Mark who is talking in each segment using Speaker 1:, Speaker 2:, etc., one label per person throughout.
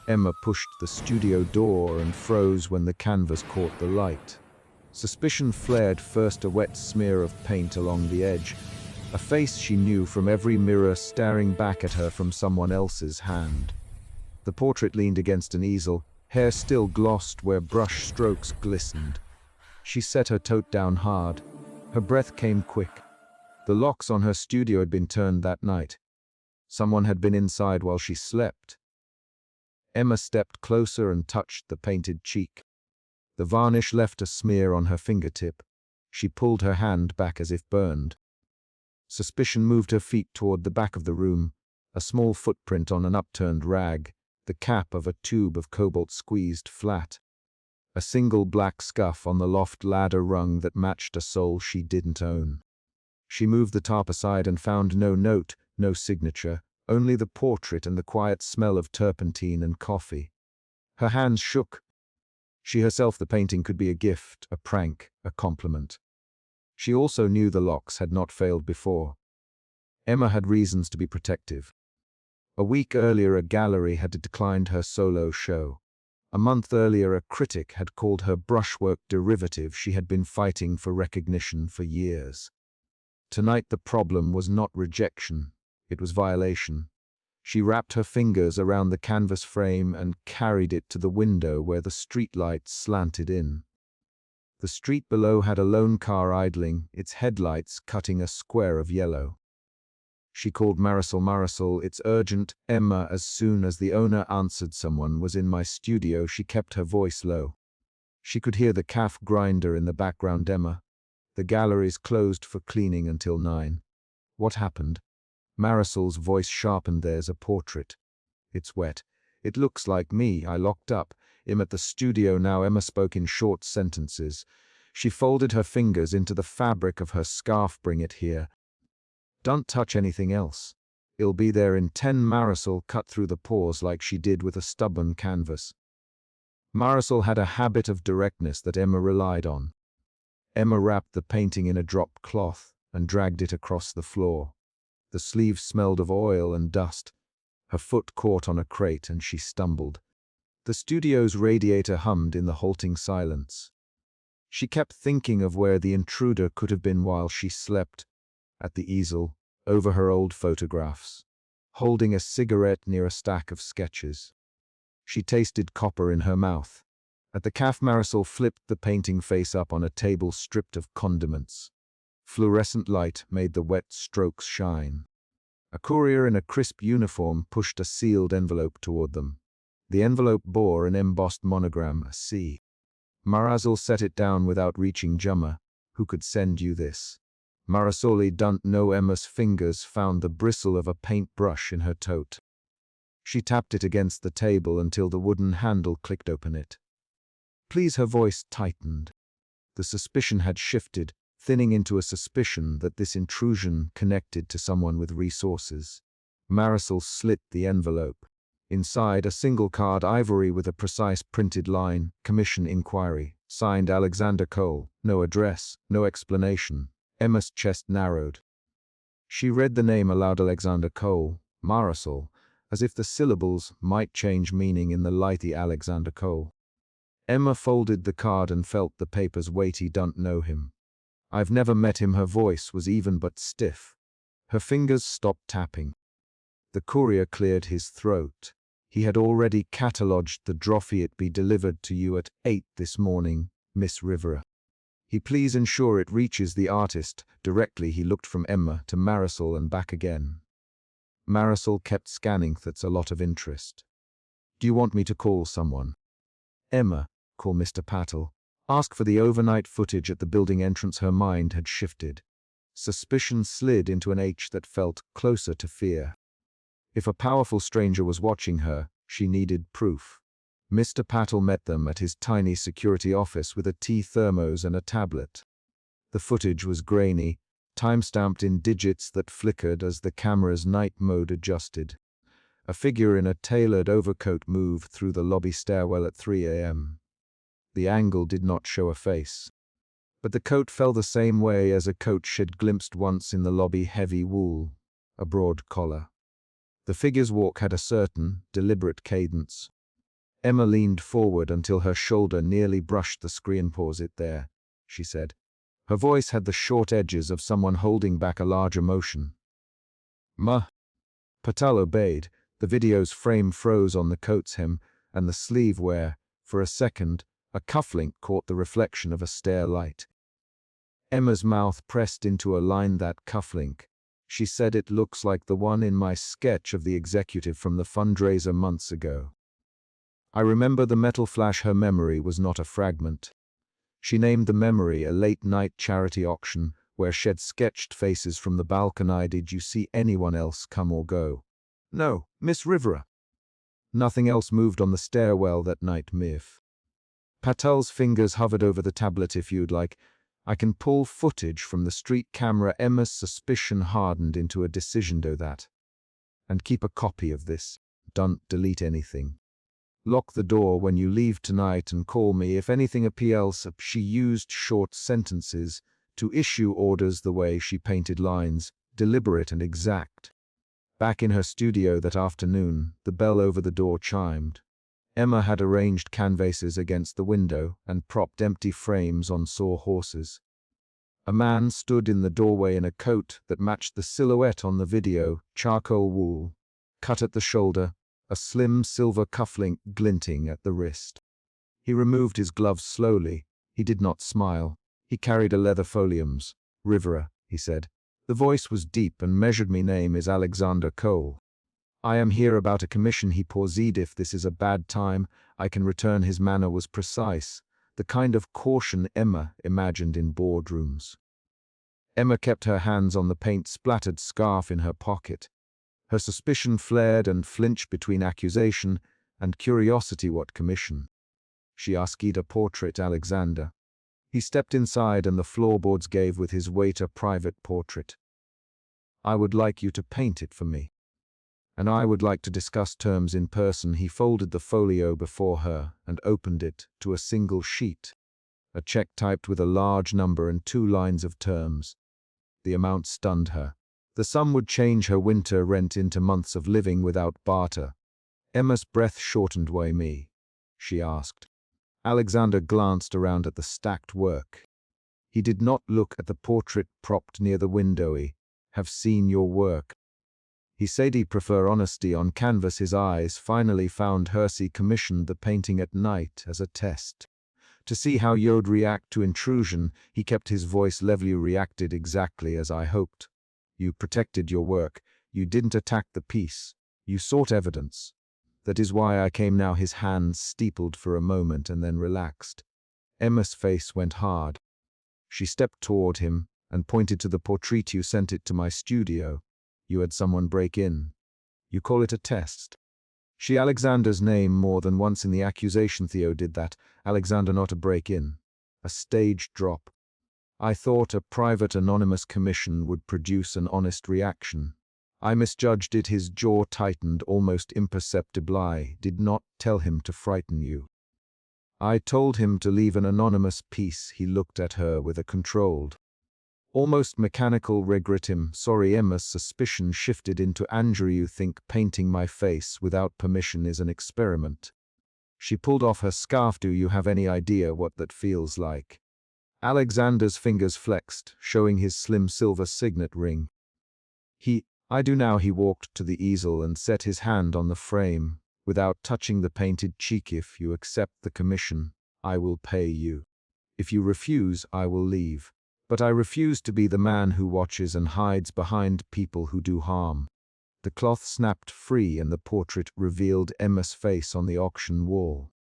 Speaker 1: Emma pushed the studio door and froze when the canvas caught the light. Suspicion flared, first a wet smear of paint along the edge, a face she knew from every mirror staring back at her from someone else's hand. The portrait leaned against an easel, hair still glossed where brush strokes glistened. She set her tote down hard. Her breath came quick. The locks on her studio had been turned that night. Someone had been inside while she slept. Emma stepped closer and touched the painted cheek. The varnish left a smear on her fingertip. She pulled her hand back as if burned. Suspicion moved her feet toward the back of the room, a small footprint on an upturned rag, the cap of a tube of cobalt squeezed flat. A single black scuff on the loft ladder rung that matched a sole she didn't own. She moved the tarp aside and found no note, no signature, only the portrait and the quiet smell of turpentine and coffee. Her hands shook. She herself, the painting could be a gift, a prank, a compliment. She also knew the locks had not failed before. Emma had reasons to be protective. A week earlier, a gallery had declined her solo show. A month earlier, a critic had called her brushwork derivative she had been fighting for recognition for years. Tonight the problem was not rejection, it was violation. She wrapped her fingers around the canvas frame and carried it to the window where the streetlights slanted in. The street below had a lone car idling, its headlights cutting a square of yellow. She called Marisol. Marisol, it's urgent. Emma, as soon as the owner answered, someone was in my studio. She kept her voice low. She could hear the calf grinder in the background. Emma, the gallery's closed for cleaning until 9. What happened? Marisol's voice sharpened. There's a portrait. It's wet. It looks like me. I locked up. I'm at the studio now. Emma spoke in short sentences. She folded her fingers into the fabric of her scarf. Bring it here. Don't touch anything else. It'll be there in 10. Marisol cut through the pores like she did with a stubborn canvas. Marisol had a habit of directness that Emma relied on. Emma wrapped the painting in a drop cloth and dragged it across the floor. The sleeve smelled of oil and dust. Her foot caught on a crate and she stumbled. The studio's radiator hummed in the halting silence. She kept thinking of where the intruder could have been while she slept. At the easel, over her old photographs, holding a cigarette near a stack of sketches. She tasted copper in her mouth. At the calf, Marisol flipped the painting face up on a table stripped of condiments. Fluorescent light made the wet strokes shine. A courier in a crisp uniform pushed a sealed envelope toward them. The envelope bore an embossed monogram, a C. Marisol set it down without reaching. Jumma, who could send you this? Marisol don't know. Emma's fingers found the bristle of a paintbrush in her tote. She tapped it against the table until the wooden handle clicked. Open it. Please. Her voice tightened. The suspicion had shifted, thinning into a suspicion that this intrusion connected to someone with resources. Marisol slit the envelope. Inside, a single card, ivory with a precise printed line, commission inquiry, signed Alexander Cole, no address, no explanation. Emma's chest narrowed. She read the name aloud. Alexander Cole, Marisol, as if the syllables might change meaning in the light. Alexander Cole. Emma folded the card and felt the paper's weighty. Don't know him. I've never met him. Her voice was even but stiff. Her fingers stopped tapping. The courier cleared his throat. He had already catalogued the trophy. It be delivered to you at 8 this morning, Miss Rivera. He please ensure it reaches the artist directly. He looked from Emma to Marisol and back again. Marisol kept scanning. That's a lot of interest. Do you want me to call someone? Emma, call Mr. Patel. Ask for the overnight footage at the building entrance. Her mind had shifted. Suspicion slid into an H that felt closer to fear. If a powerful stranger was watching her, she needed proof. Mr. Patel met them at his tiny security office with a tea thermos and a tablet. The footage was grainy, time-stamped in digits that flickered as the camera's night mode adjusted. A figure in a tailored overcoat moved through the lobby stairwell at 3 a.m. The angle did not show a face. But the coat fell the same way as a coat she'd glimpsed once in the lobby. Heavy wool, a broad collar. The figure's walk had a certain, deliberate cadence. Emma leaned forward until her shoulder nearly brushed the screen. "Pause it there," she said. Her voice had the short edges of someone holding back a large emotion. "Ma." Patel obeyed. The video's frame froze on the coat's hem and the sleeve where, for a second, a cufflink caught the reflection of a stair light. Emma's mouth pressed into a line. "That cufflink." She said, "It looks like the one in my sketch of the executive from the fundraiser months ago." I remember the metal flash. Her memory was not a fragment. She named the memory a late-night charity auction where shed sketched faces from the balcony. "Did you see anyone else come or go?" "No, Miss Rivera." Nothing else moved on the stairwell that night. Miff. Patel's fingers hovered over the tablet. "If you'd like, I can pull footage from the street camera." Emma's suspicion hardened into a decision. "Do that. And keep a copy of this. Don't delete anything. Lock the door when you leave tonight and call me if anything appeals." She used short sentences to issue orders the way she painted lines, deliberate and exact. Back in her studio that afternoon, the bell over the door chimed. Emma had arranged canvases against the window and propped empty frames on sawhorses. A man stood in the doorway in a coat that matched the silhouette on the video, charcoal wool, cut at the shoulder, a slim silver cufflink glinting at the wrist. He removed his gloves slowly. He did not smile. He carried a leather foliums. "Rivera," he said. The voice was deep and measured. "Me name is Alexander Cole. I am here about a commission." He paused. "If this is a bad time, I can return." His manner was precise, the kind of caution Emma imagined in boardrooms. Emma kept her hands on the paint-splattered scarf in her pocket. Her suspicion flared and flinched between accusation and curiosity. "What commission?" she asked. "A portrait, Alexander." He stepped inside and the floorboards gave with his weight. "A private portrait. I would like you to paint it for me. And I would like to discuss terms in person." He folded the folio before her and opened it to a single sheet. A check typed with a large number and 2 lines of terms. The amount stunned her. The sum would change her winter rent into months of living without barter. Emma's breath shortened. "Why me?" she asked. Alexander glanced around at the stacked work. He did not look at the portrait propped near the window. "I have seen your work." He said he prefer honesty on canvas. His eyes finally found hers. "He commissioned the painting at night as a test. To see how you'd react to intrusion." He kept his voice level. "You reacted exactly as I hoped. You protected your work. You didn't attack the piece. You sought evidence. That is why I came now." His hands steepled for a moment and then relaxed. Emma's face went hard. She stepped toward him and pointed to the portrait. "You sent it to my studio. You had someone break in. You call it a test." She Alexander's name more than once in the accusation. "Theo did that. Alexander, not a break-in. A stage drop. I thought a private anonymous commission would produce an honest reaction. I misjudged it." His jaw tightened almost imperceptibly. "I did not tell him to frighten you. I told him to leave an anonymous piece." He looked at her with a controlled, almost mechanical regret. "Sorry." Emma's suspicion shifted into anger. "You think painting my face without permission is an experiment?" She pulled off her scarf. "Do you have any idea what that feels like?" Alexander's fingers flexed, showing his slim silver signet ring. "I do now." He walked to the easel and set his hand on the frame, without touching the painted cheek. "If you accept the commission, I will pay you. If you refuse, I will leave. But I refuse to be the man who watches and hides behind people who do harm." The cloth snapped free and the portrait revealed Emma's face on the auction wall.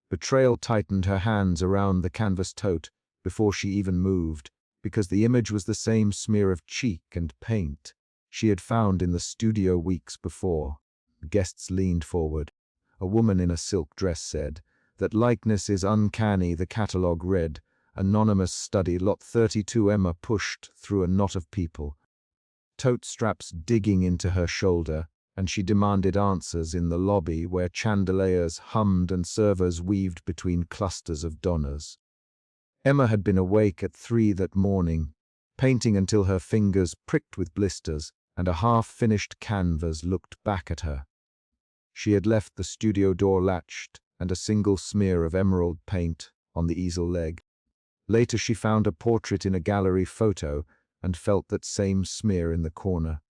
Speaker 1: Betrayal tightened her hands around the canvas tote before she even moved, because the image was the same smear of cheek and paint she had found in the studio weeks before. Guests leaned forward. A woman in a silk dress said, "That likeness is uncanny." The catalog read, "Anonymous study, lot 32." Emma pushed through a knot of people, tote straps digging into her shoulder, and she demanded answers in the lobby where chandeliers hummed and servers weaved between clusters of donors. Emma had been awake at 3 that morning, painting until her fingers pricked with blisters, and a half-finished canvas looked back at her. She had left the studio door latched and a single smear of emerald paint on the easel leg. Later she found a portrait in a gallery photo and felt that same smear in the corner.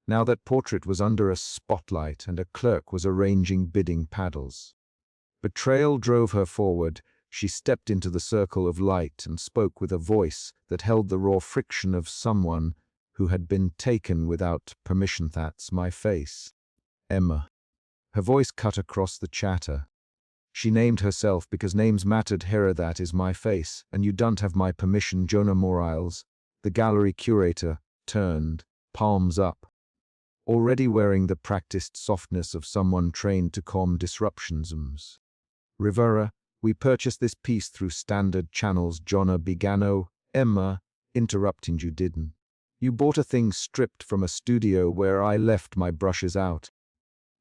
Speaker 1: Now that portrait was under a spotlight and a clerk was arranging bidding paddles. Betrayal drove her forward. She stepped into the circle of light and spoke with a voice that held the raw friction of someone who had been taken without permission. That's my face. Emma. Her voice cut across the chatter. She named herself because names mattered here. That is my face, and you don't have my permission. Jonah Morales, the gallery curator, turned, palms up, already wearing the practiced softness of someone trained to calm disruptions. Rivera, we purchased this piece through standard channels. Jonah began. Oh, Emma, interrupting. You didn't. You bought a thing stripped from a studio where I left my brushes out.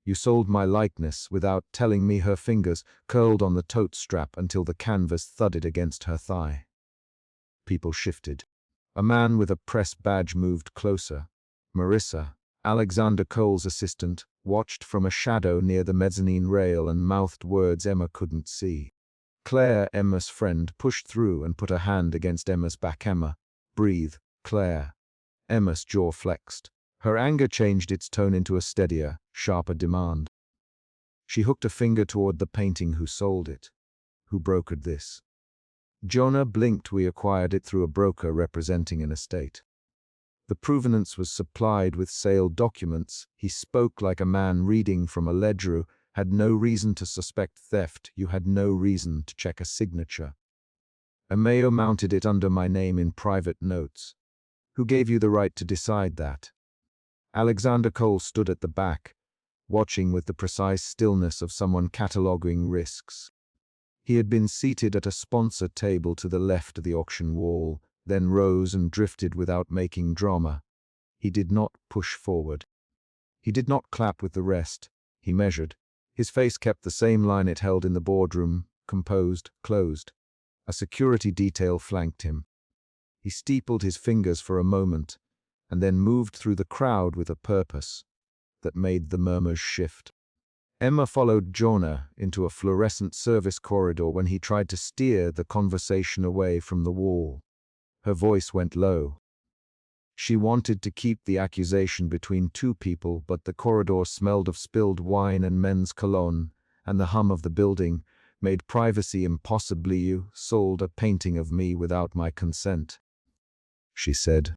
Speaker 1: You sold my likeness without telling me. Her fingers curled on the tote strap until the canvas thudded against her thigh. People shifted. A man with a press badge moved closer. Marissa, Alexander Cole's assistant, watched from a shadow near the mezzanine rail and mouthed words Emma couldn't see. Claire, Emma's friend, pushed through and put a hand against Emma's back. Emma, breathe, Claire. Emma's jaw flexed. Her anger changed its tone into a steadier, sharper demand. She hooked a finger toward the painting. Who sold it? Who brokered this? Jonah blinked. We acquired it through a broker representing an estate. The provenance was supplied with sale documents. He spoke like a man reading from a ledger. Had no reason to suspect theft. You had no reason to check a signature. Ameo mounted it under my name in private notes. Who gave you the right to decide that? Alexander Cole stood at the back, watching with the precise stillness of someone cataloging risks. He had been seated at a sponsor table to the left of the auction wall, then rose and drifted without making drama. He did not push forward. He did not clap with the rest. He measured. His face kept the same line it held in the boardroom, composed, closed. A security detail flanked him. He steepled his fingers for a moment, and then moved through the crowd with a purpose that made the murmurs shift. Emma followed Jonah into a fluorescent service corridor when he tried to steer the conversation away from the wall. Her voice went low. She wanted to keep the accusation between two people, but the corridor smelled of spilled wine and men's cologne, and the hum of the building made privacy impossible. You sold a painting of me without my consent, she said.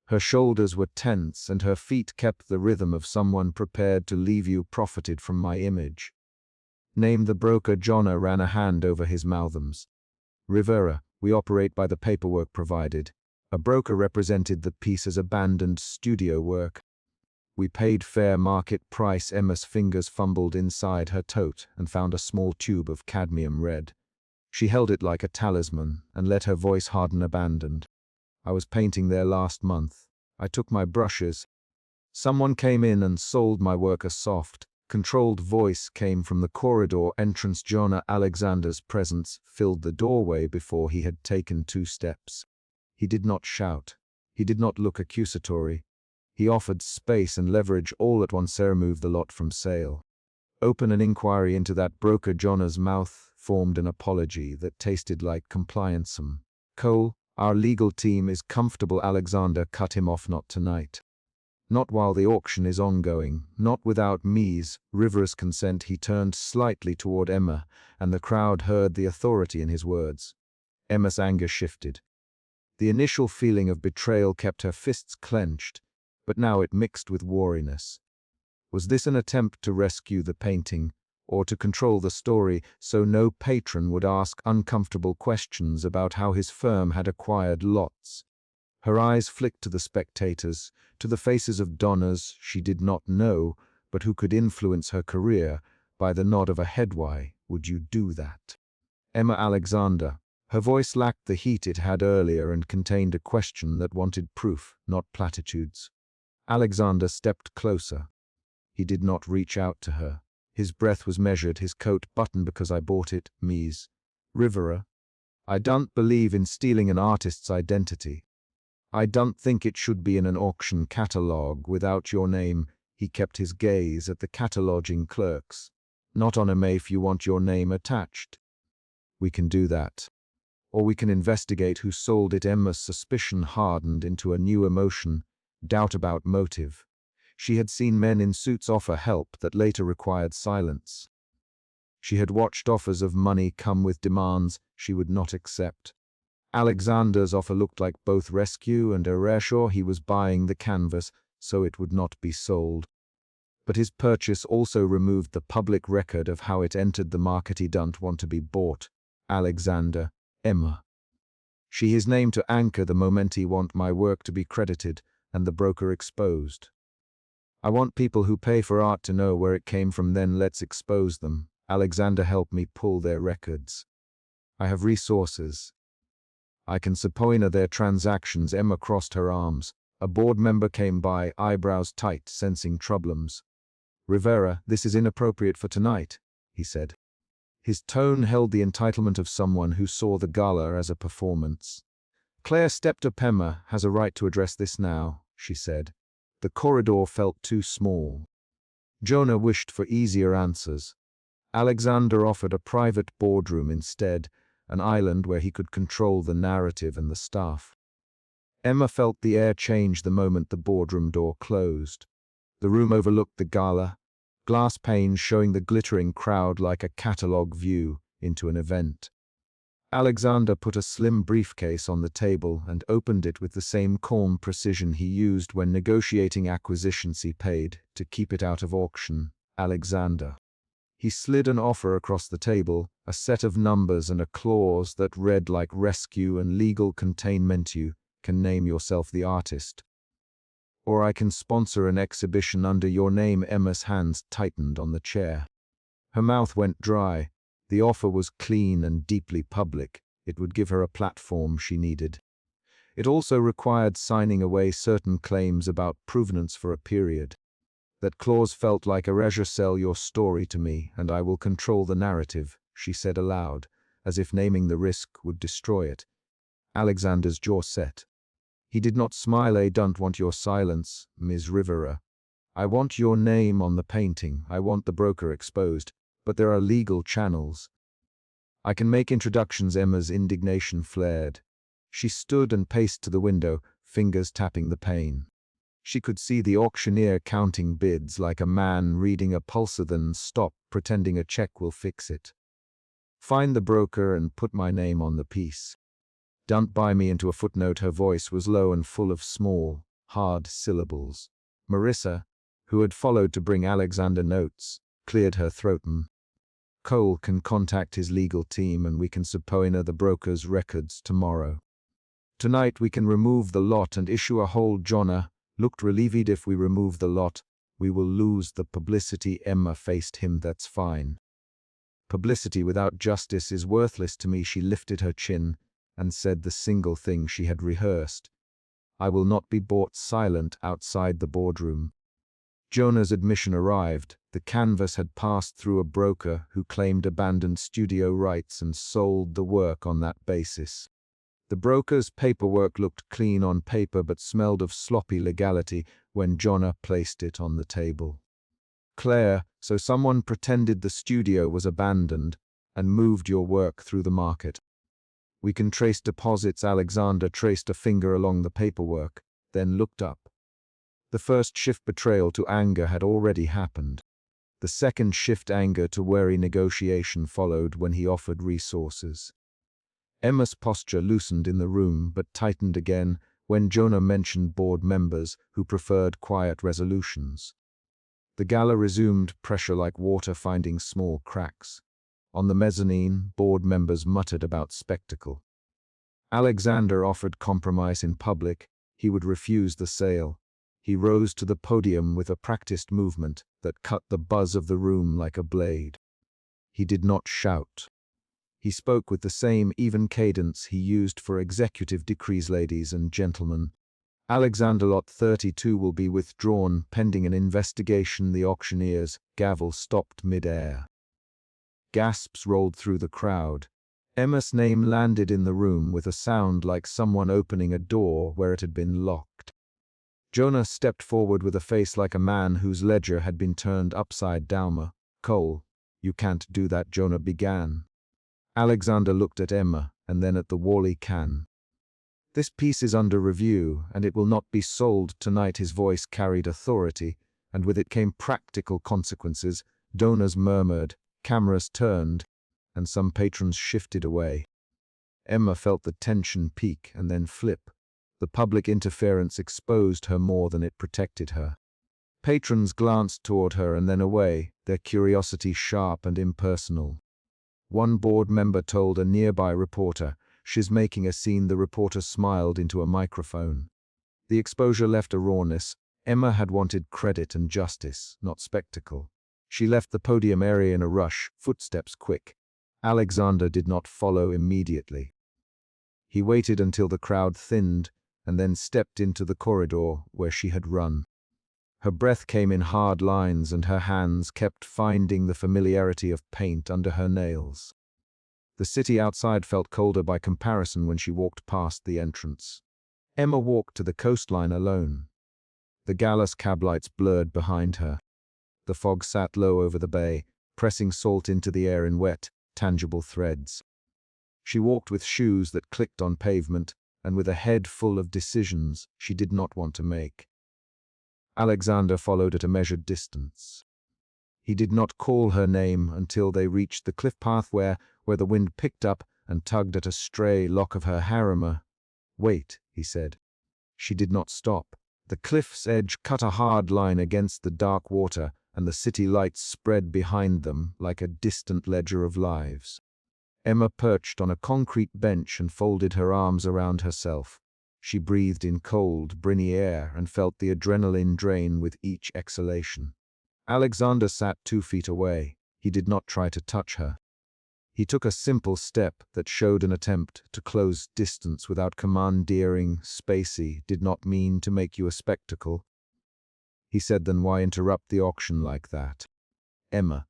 Speaker 1: Her shoulders were tense and her feet kept the rhythm of someone prepared to leave. You profited from my image. Name the broker. Jonah ran a hand over his mouthums. Rivera, we operate by the paperwork provided. A broker represented the piece as abandoned studio work. We paid fair market price. Emma's fingers fumbled inside her tote and found a small tube of cadmium red. She held it like a talisman and let her voice harden. Abandoned. I was painting there last month. I took my brushes. Someone came in and sold my work. A soft, controlled voice came from the corridor entrance. Jonah Alexander's presence filled the doorway before he had taken 2 steps. He did not shout. He did not look accusatory. He offered space and leverage all at once. Remove the lot from sale. Open an inquiry into that broker. Jonah's mouth formed an apology that tasted like compliance. Cole, our legal team is comfortable. Alexander cut him off. Not tonight. Not while the auction is ongoing. Not without Ms. Rivera's consent. He turned slightly toward Emma, and the crowd heard the authority in his words. Emma's anger shifted. The initial feeling of betrayal kept her fists clenched, but now it mixed with wariness. Was this an attempt to rescue the painting, or to control the story so no patron would ask uncomfortable questions about how his firm had acquired lots? Her eyes flicked to the spectators, to the faces of donors she did not know, but who could influence her career by the nod of a head. Why would you do that? Emma Alexander. Her voice lacked the heat it had earlier and contained a question that wanted proof, not platitudes. Alexander stepped closer. He did not reach out to her. His breath was measured, his coat buttoned. Because I bought it, Ms. Rivera. I don't believe in stealing an artist's identity. I don't think it should be in an auction catalogue without your name. He kept his gaze at the cataloging clerks. Not on Emma if you want your name attached. We can do that. Or we can investigate who sold it. Emma's suspicion hardened into a new emotion, doubt about motive. She had seen men in suits offer help that later required silence. She had watched offers of money come with demands she would not accept. Alexander's offer looked like both rescue and erasure. He was buying the canvas so it would not be sold. But his purchase also removed the public record of how it entered the market. He don't want to be bought. Alexander, Emma. She his name to anchor the moment. He want my work to be credited and the broker exposed. I want people who pay for art to know where it came from, then let's expose them. Alexander help me pull their records. I have resources. I can subpoena their transactions. Emma crossed her arms. A board member came by, eyebrows tight, sensing troubles. Rivera, this is inappropriate for tonight, he said. His tone held the entitlement of someone who saw the gala as a performance. Claire stepped up. Emma has a right to address this now, she said. The corridor felt too small. Jonah wished for easier answers. Alexander offered a private boardroom instead, an island where he could control the narrative and the staff. Emma felt the air change the moment the boardroom door closed. The room overlooked the gala, glass panes showing the glittering crowd like a catalogue view into an event. Alexander put a slim briefcase on the table and opened it with the same calm precision he used when negotiating acquisitions. He paid to keep it out of auction. Alexander. He slid an offer across the table, a set of numbers and a clause that read like rescue and legal containment. You can name yourself the artist. Or I can sponsor an exhibition under your name. Emma's hands tightened on the chair. Her mouth went dry. The offer was clean and deeply public. It would give her a platform she needed. It also required signing away certain claims about provenance for a period. That clause felt like erasure. Sell your story to me, and I will control the narrative, she said aloud, as if naming the risk would destroy it. Alexander's jaw set. He did not smile. I don't want your silence, Ms. Rivera. I want your name on the painting. I want the broker exposed. But there are legal channels. I can make introductions. Emma's indignation flared. She stood and paced to the window, fingers tapping the pane. She could see the auctioneer counting bids like a man reading a pulsar. Then stop pretending a check will fix it. Find the broker and put my name on the piece. Don't buy me into a footnote. Her voice was low and full of small, hard syllables. Marissa, who had followed to bring Alexander notes, cleared her throat. Cole can contact his legal team and we can subpoena the broker's records tomorrow. Tonight we can remove the lot and issue a hold. Jonah looked relieved. If we remove the lot, we will lose the publicity. Emma faced him. That's fine. Publicity without justice is worthless to me. She lifted her chin and said the single thing she had rehearsed. I will not be bought. Silent outside the boardroom. Jonah's admission arrived. The canvas had passed through a broker who claimed abandoned studio rights and sold the work on that basis. The broker's paperwork looked clean on paper but smelled of sloppy legality when Jonah placed it on the table. Claire, so someone pretended the studio was abandoned and moved your work through the market. We can trace deposits. Alexander traced a finger along the paperwork, then looked up. The first shift betrayal to anger had already happened. The second shift anger to wary negotiation followed when he offered resources. Emma's posture loosened in the room but tightened again when Jonah mentioned board members who preferred quiet resolutions. The gala resumed, pressure like water finding small cracks. On the mezzanine, board members muttered about spectacle. Alexander offered compromise in public. He would refuse the sale. He rose to the podium with a practiced movement that cut the buzz of the room like a blade. He did not shout. He spoke with the same even cadence he used for executive decrees. Ladies and gentlemen, Alexander Lot 32 will be withdrawn pending an investigation. The auctioneer's gavel stopped mid-air. Gasps rolled through the crowd. Emma's name landed in the room with a sound like someone opening a door where it had been locked. Jonah stepped forward with a face like a man whose ledger had been turned upside down. Cole, "You can't do that," Jonah began. Alexander looked at Emma and then at the Wally can. "This piece is under review, and it will not be sold tonight." His voice carried authority, and with it came practical consequences. Donors murmured, cameras turned, and some patrons shifted away. Emma felt the tension peak and then flip. The public interference exposed her more than it protected her. Patrons glanced toward her and then away, their curiosity sharp and impersonal. One board member told a nearby reporter, "She's making a scene." The reporter smiled into a microphone. The exposure left a rawness. Emma had wanted credit and justice, not spectacle. She left the podium area in a rush, footsteps quick. Alexander did not follow immediately. He waited until the crowd thinned, and then stepped into the corridor where she had run. Her breath came in hard lines and her hands kept finding the familiarity of paint under her nails. The city outside felt colder by comparison when she walked past the entrance. Emma walked to the coastline alone. The Gallus cab lights blurred behind her. The fog sat low over the bay, pressing salt into the air in wet, tangible threads. She walked with shoes that clicked on pavement, and with a head full of decisions she did not want to make. Alexander followed at a measured distance. He did not call her name until they reached the cliff path where the wind picked up and tugged at a stray lock of her harem. "Wait," he said. She did not stop. The cliff's edge cut a hard line against the dark water, and the city lights spread behind them like a distant ledger of lives. Emma perched on a concrete bench and folded her arms around herself. She breathed in cold, briny air and felt the adrenaline drain with each exhalation. Alexander sat 2 feet away. He did not try to touch her. He took a simple step that showed an attempt to close distance without commandeering. "Spacey did not mean to make you a spectacle." He said, "Then why interrupt the auction like that?" Emma.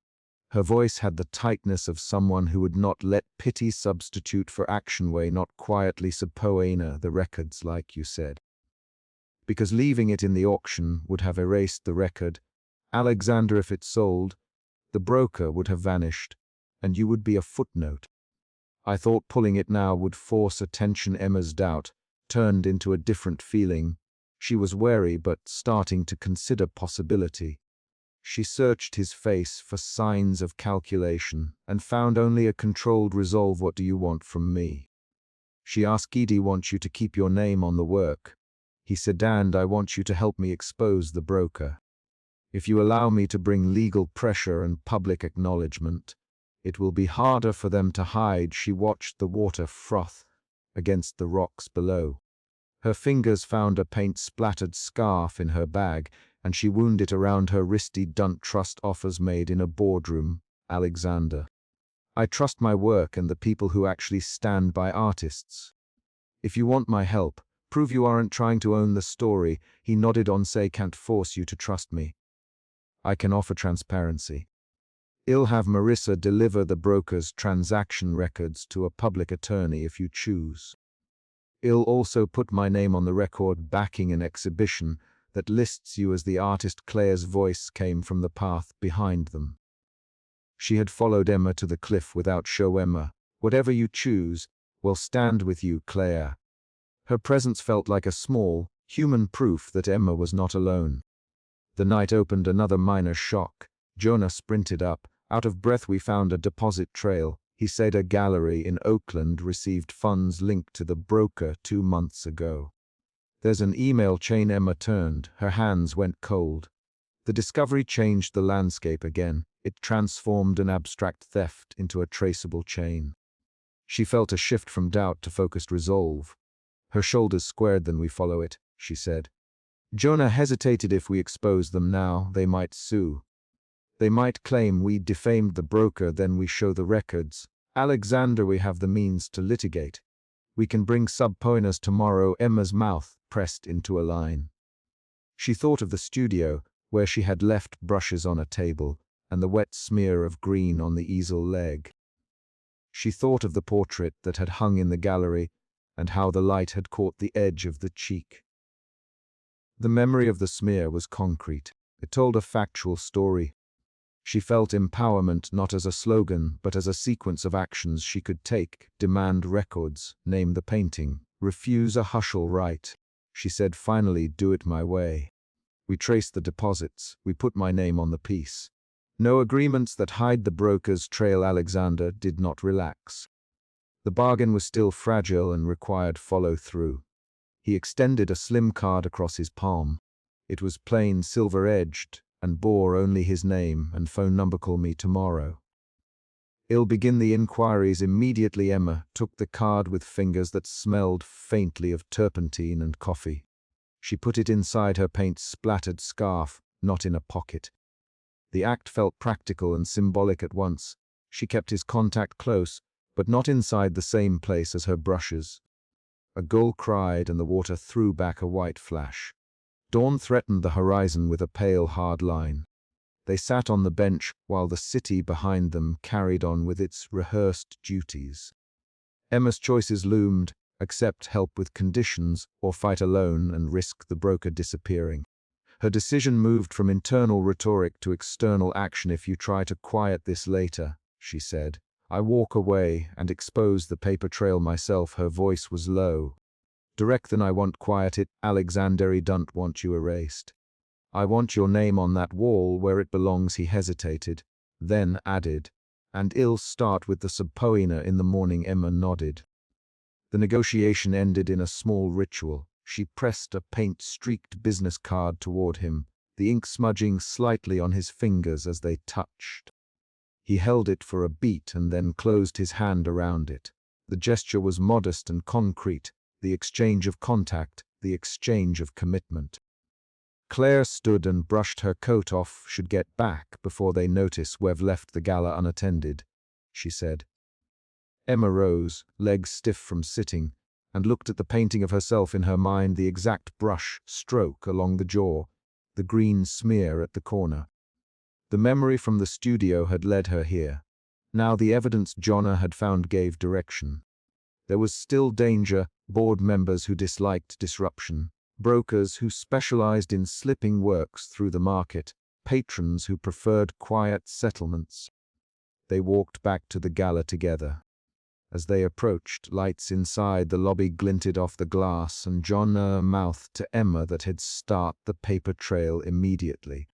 Speaker 1: Her voice had the tightness of someone who would not let pity substitute for action. "Way not quietly suppoena the records like you said. Because leaving it in the auction would have erased the record. Alexander, if it sold, the broker would have vanished, and you would be a footnote. I thought pulling it now would force attention." Emma's doubt turned into a different feeling. She was wary but starting to consider possibility. She searched his face for signs of calculation and found only a controlled resolve. "What do you want from me?" She asked. "Edie wants you to keep your name on the work." He said, "And I want you to help me expose the broker. If you allow me to bring legal pressure and public acknowledgement, it will be harder for them to hide." She watched the water froth against the rocks below. Her fingers found a paint-splattered scarf in her bag, and she wound it around her wristy. "Don't trust offers made in a boardroom, Alexander. I trust my work and the people who actually stand by artists. If you want my help, prove you aren't trying to own the story." He nodded on. "Say can't force you to trust me. I can offer transparency. I'll have Marissa deliver the broker's transaction records to a public attorney if you choose. I'll also put my name on the record backing an exhibition that lists you as the artist." Claire's voice came from the path behind them. She had followed Emma to the cliff without show. "Emma, whatever you choose, will stand with you, Claire." Her presence felt like a small, human proof that Emma was not alone. The night opened another minor shock. Jonah sprinted up. "Out of breath, we found a deposit trail." He said a gallery in Oakland received funds linked to the broker 2 months ago. "There's an email chain." Emma turned. Her hands went cold. The discovery changed the landscape again. It transformed an abstract theft into a traceable chain. She felt a shift from doubt to focused resolve. Her shoulders squared. "Then we follow it," she said. Jonah hesitated. "If we expose them now, they might sue. They might claim we defamed the broker. Then we show the records. Alexander, we have the means to litigate. We can bring subpoenas tomorrow." Emma's mouth pressed into a line. She thought of the studio, where she had left brushes on a table, and the wet smear of green on the easel leg. She thought of the portrait that had hung in the gallery, and how the light had caught the edge of the cheek. The memory of the smear was concrete. It told a factual story. She felt empowerment not as a slogan, but as a sequence of actions she could take: demand records, name the painting, refuse a hushal right. She said, finally, do it my way. We traced the deposits, we put my name on the piece. No agreements that hide the broker's trail. Alexander did not relax. The bargain was still fragile and required follow-through. He extended a slim card across his palm. It was plain silver-edged and bore only his name and phone number. Call me tomorrow. I'll begin the inquiries immediately. Emma took the card with fingers that smelled faintly of turpentine and coffee. She put it inside her paint-splattered scarf, not in a pocket. The act felt practical and symbolic at once. She kept his contact close, but not inside the same place as her brushes. A gull cried and the water threw back a white flash. Dawn threatened the horizon with a pale, hard line. They sat on the bench while the city behind them carried on with its rehearsed duties. Emma's choices loomed: accept help with conditions or fight alone and risk the broker disappearing. Her decision moved from internal rhetoric to external action. If you try to quiet this later, she said, I walk away and expose the paper trail myself. Her voice was low. Direct. Then I won't quiet it. Alexander, don't want you erased. I want your name on that wall where it belongs. He hesitated, then added, and I'll start with the subpoena in the morning. Emma nodded. The negotiation ended in a small ritual. She pressed a paint-streaked business card toward him, the ink smudging slightly on his fingers as they touched. He held it for a beat and then closed his hand around it. The gesture was modest and concrete, the exchange of contact, the exchange of commitment. Claire stood and brushed her coat off. Should get back before they notice we've left the gala unattended, she said. Emma rose, legs stiff from sitting, and looked at the painting of herself in her mind, the exact brush stroke along the jaw, the green smear at the corner. The memory from the studio had led her here. Now the evidence Jonna had found gave direction. There was still danger: board members who disliked disruption, brokers who specialized in slipping works through the market, patrons who preferred quiet settlements. They walked back to the gala together. As they approached, lights inside the lobby glinted off the glass, and Jonna mouthed to Emma that he'd start the paper trail immediately.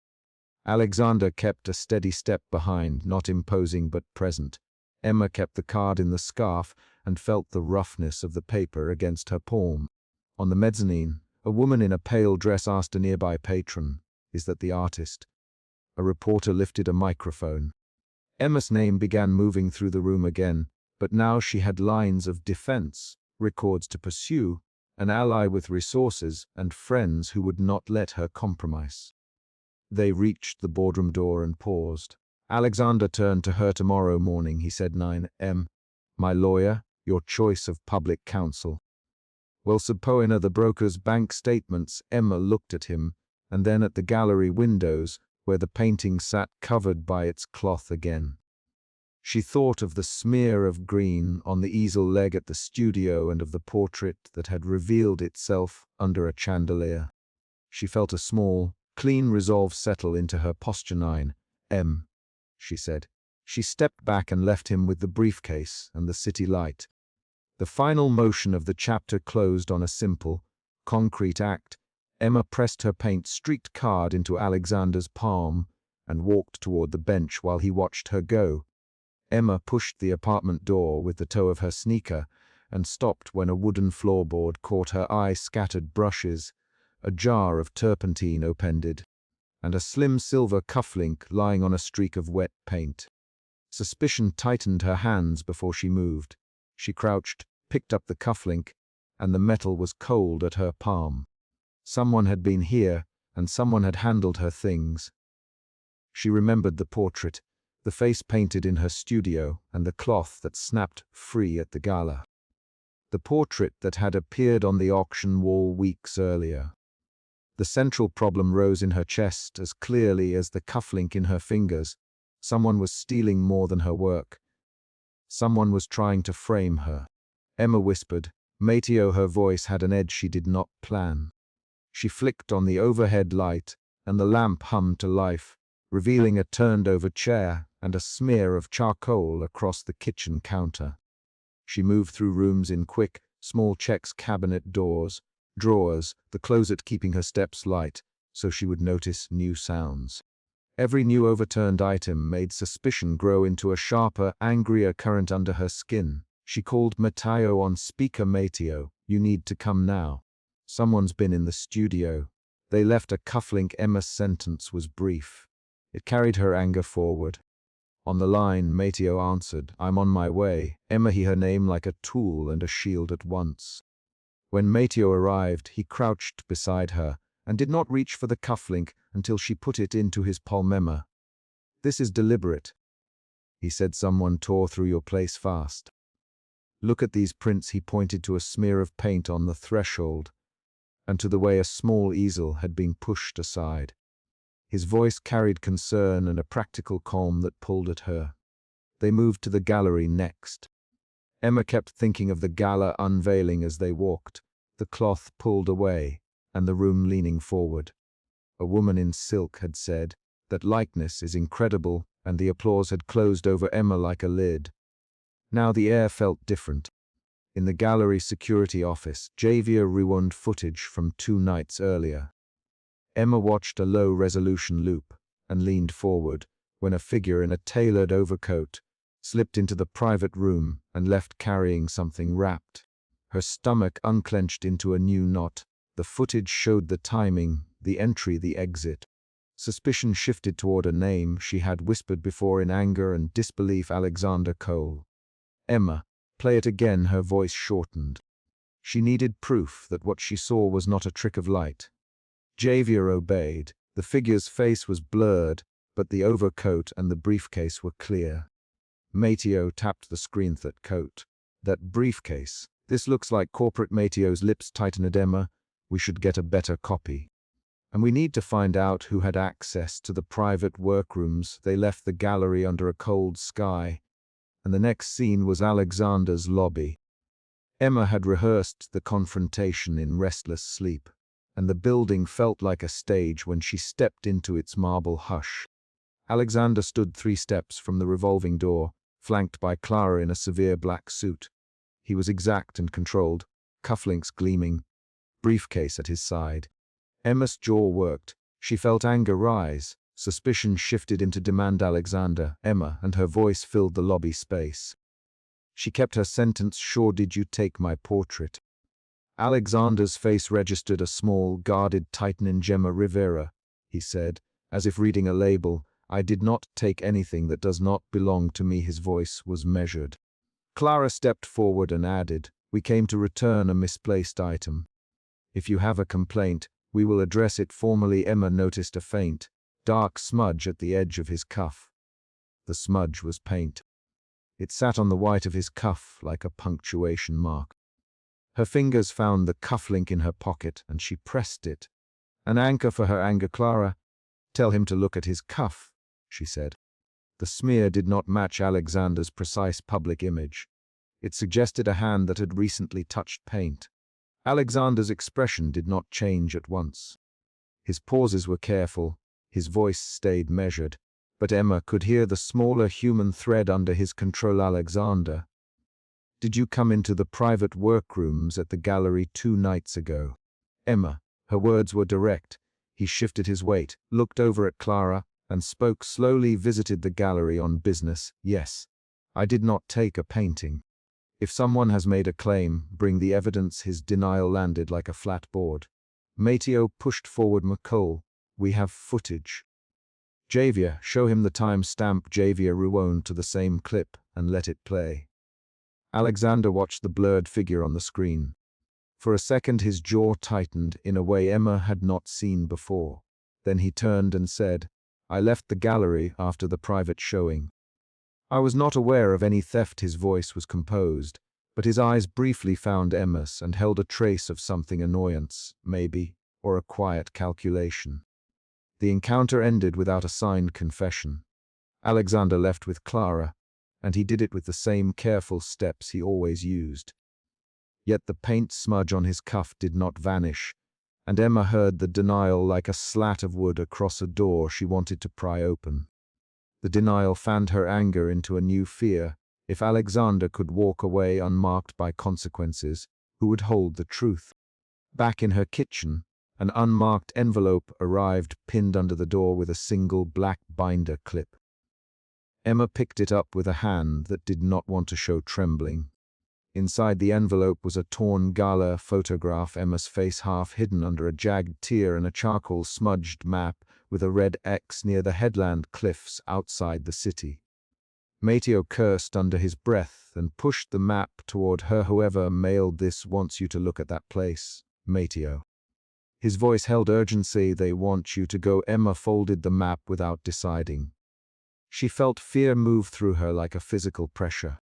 Speaker 1: Alexander kept a steady step behind, not imposing but present. Emma kept the card in the scarf and felt the roughness of the paper against her palm. On the mezzanine, a woman in a pale dress asked a nearby patron, "Is that the artist?" A reporter lifted a microphone. Emma's name began moving through the room again, but now she had lines of defense, records to pursue, an ally with resources, and friends who would not let her compromise. They reached the boardroom door and paused. Alexander turned to her. "Tomorrow morning," he said. 9 a.m. "My lawyer, your choice of public counsel." "Well, subpoena the broker's bank statements." Emma looked at him, and then at the gallery windows, where the painting sat covered by its cloth again. She thought of the smear of green on the easel leg at the studio and of the portrait that had revealed itself under a chandelier. She felt a small, clean resolve settle into her posture. 9 a.m., she said. She stepped back and left him with the briefcase and the city light. The final motion of the chapter closed on a simple, concrete act. Emma pressed her paint-streaked card into Alexander's palm and walked toward the bench while he watched her go. Emma pushed the apartment door with the toe of her sneaker and stopped when a wooden floorboard caught her eye. Scattered brushes, a jar of turpentine opened, and a slim silver cufflink lying on a streak of wet paint. Suspicion tightened her hands before she moved. She crouched, picked up the cufflink, and the metal was cold at her palm. Someone had been here, and someone had handled her things. She remembered the portrait, the face painted in her studio, and the cloth that snapped free at the gala. The portrait that had appeared on the auction wall weeks earlier. The central problem rose in her chest as clearly as the cufflink in her fingers. Someone was stealing more than her work. Someone was trying to frame her. Emma whispered, "Mateo." Her voice had an edge she did not plan. She flicked on the overhead light, and the lamp hummed to life. revealing a turned-over chair and a smear of charcoal across the kitchen counter. She moved through rooms in quick, small checks, cabinet doors, drawers, the closet keeping her steps light so she would notice new sounds. Every new overturned item made suspicion grow into a sharper, angrier current under her skin. She called Matteo on speaker. "Matteo, you need to come now. Someone's been in the studio. They left a cufflink." Emma's sentence was brief. It carried her anger forward. On the line, Matteo answered, "I'm on my way." Emma heard her name like a tool and a shield at once. When Matteo arrived, he crouched beside her and did not reach for the cufflink until she put it into his palm. "Emma, this is deliberate," he said. "Someone tore through your place fast. Look at these prints." He pointed to a smear of paint on the threshold and to the way a small easel had been pushed aside. His voice carried concern and a practical calm that pulled at her. They moved to the gallery next. Emma kept thinking of the gala unveiling as they walked, the cloth pulled away and the room leaning forward. A woman in silk had said, "That likeness is incredible," and the applause had closed over Emma like a lid. Now the air felt different. In the gallery security office, Javier rewound footage from 2 nights earlier. Emma watched a low-resolution loop and leaned forward when a figure in a tailored overcoat slipped into the private room and left carrying something wrapped. Her stomach unclenched into a new knot. The footage showed the timing, the entry, the exit. Suspicion shifted toward a name she had whispered before in anger and disbelief: Alexander Cole. "Emma, play it again." Her voice shortened. She needed proof that what she saw was not a trick of light. Javier obeyed. The figure's face was blurred, but the overcoat and the briefcase were clear. Matteo tapped the screen. "That coat. That briefcase. This looks like corporate." Matteo's lips tightened. "Emma, we should get a better copy. And we need to find out who had access to the private workrooms." They left the gallery under a cold sky, and the next scene was Alexander's lobby. Emma had rehearsed the confrontation in restless sleep, and the building felt like a stage when she stepped into its marble hush. Alexander stood 3 steps from the revolving door, flanked by Clara in a severe black suit. He was exact and controlled, cufflinks gleaming, briefcase at his side. Emma's jaw worked. She felt anger rise. Suspicion shifted into demand. "Alexander." Emma, and her voice filled the lobby space. She kept her sentence short. "Did you take my portrait?" Alexander's face registered a small, guarded tighten. "Gemma Rivera," he said, as if reading a label. "I did not take anything that does not belong to me." His voice was measured. Clara stepped forward and added, "We came to return a misplaced item. If you have a complaint, we will address it formally." Emma noticed a faint, dark smudge at the edge of his cuff. The smudge was paint. It sat on the white of his cuff like a punctuation mark. Her fingers found the cufflink in her pocket and she pressed it. An anchor for her anger. "Clara, tell him to look at his cuff," she said. The smear did not match Alexander's precise public image. It suggested a hand that had recently touched paint. Alexander's expression did not change at once. His pauses were careful, his voice stayed measured, but Emma could hear the smaller human thread under his control. "Alexander, did you come into the private workrooms at the gallery 2 nights ago?" Emma, her words were direct. He shifted his weight, looked over at Clara, and spoke slowly. "Visited the gallery on business, yes. I did not take a painting. If someone has made a claim, bring the evidence." His denial landed like a flat board. Matteo pushed forward. "McCall, we have footage." "Javier, show him the time stamp." Javier rewound to the same clip and let it play. Alexander watched the blurred figure on the screen. For a second his jaw tightened in a way Emma had not seen before. Then he turned and said, "I left the gallery after the private showing. I was not aware of any theft." His voice was composed, but his eyes briefly found Emma's and held a trace of something: annoyance, maybe, or a quiet calculation. The encounter ended without a signed confession. Alexander left with Clara, and he did it with the same careful steps he always used. Yet the paint smudge on his cuff did not vanish, and Emma heard the denial like a slat of wood across a door she wanted to pry open. The denial fanned her anger into a new fear. If Alexander could walk away unmarked by consequences, who would hold the truth? Back in her kitchen, an unmarked envelope arrived pinned under the door with a single black binder clip. Emma picked it up with a hand that did not want to show trembling. Inside the envelope was a torn gala photograph, Emma's face half hidden under a jagged tear, and a charcoal-smudged map with a red X near the headland cliffs outside the city. Mateo cursed under his breath and pushed the map toward her. "Whoever mailed this wants you to look at that place, Mateo." His voice held urgency. "They want you to go." Emma folded the map without deciding. She felt fear move through her like a physical pressure.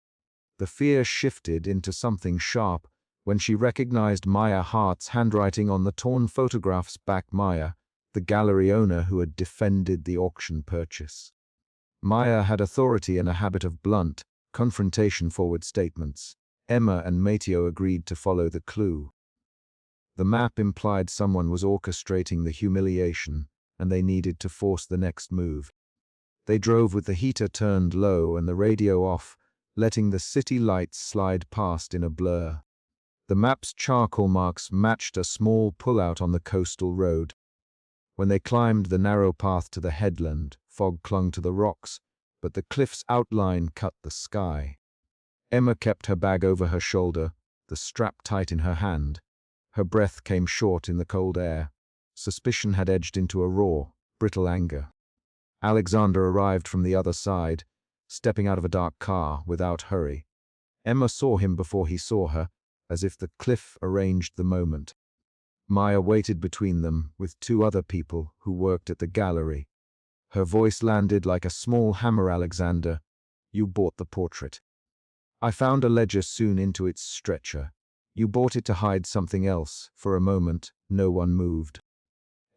Speaker 1: The fear shifted into something sharp when she recognized Maya Hart's handwriting on the torn photograph's back. Maya, the gallery owner who had defended the auction purchase. Maya had authority and a habit of blunt, confrontation-forward statements. Emma and Mateo agreed to follow the clue. The map implied someone was orchestrating the humiliation, and they needed to force the next move. They drove with the heater turned low and the radio off, letting the city lights slide past in a blur. The map's charcoal marks matched a small pullout on the coastal road. When they climbed the narrow path to the headland, fog clung to the rocks, but the cliff's outline cut the sky. Emma kept her bag over her shoulder, the strap tight in her hand. Her breath came short in the cold air. Suspicion had edged into a raw, brittle anger. Alexander arrived from the other side, stepping out of a dark car without hurry. Emma saw him before he saw her, as if the cliff arranged the moment. Maya waited between them with two other people who worked at the gallery. Her voice landed like a small hammer. "Alexander, you bought the portrait. I found a ledger sewn into its stretcher. You bought it to hide something else." For a moment, no one moved.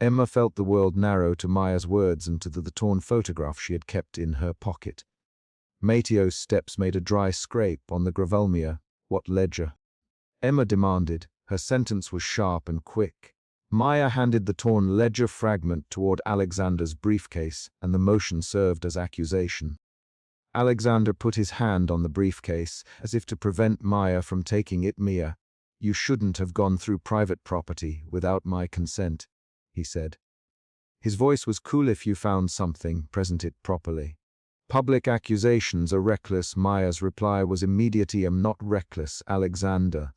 Speaker 1: Emma felt the world narrow to Maya's words and to the torn photograph she had kept in her pocket. Mateo's steps made a dry scrape on the gravelmere. "What ledger?" Emma demanded. Her sentence was sharp and quick. Maya handed the torn ledger fragment toward Alexander's briefcase, and the motion served as accusation. Alexander put his hand on the briefcase, as if to prevent Maya from taking it. "Mia, you shouldn't have gone through private property without my consent," he said. His voice was cool. "If you found something, present it properly. Public accusations are reckless." Maya's reply was immediate. "I am not reckless, Alexander.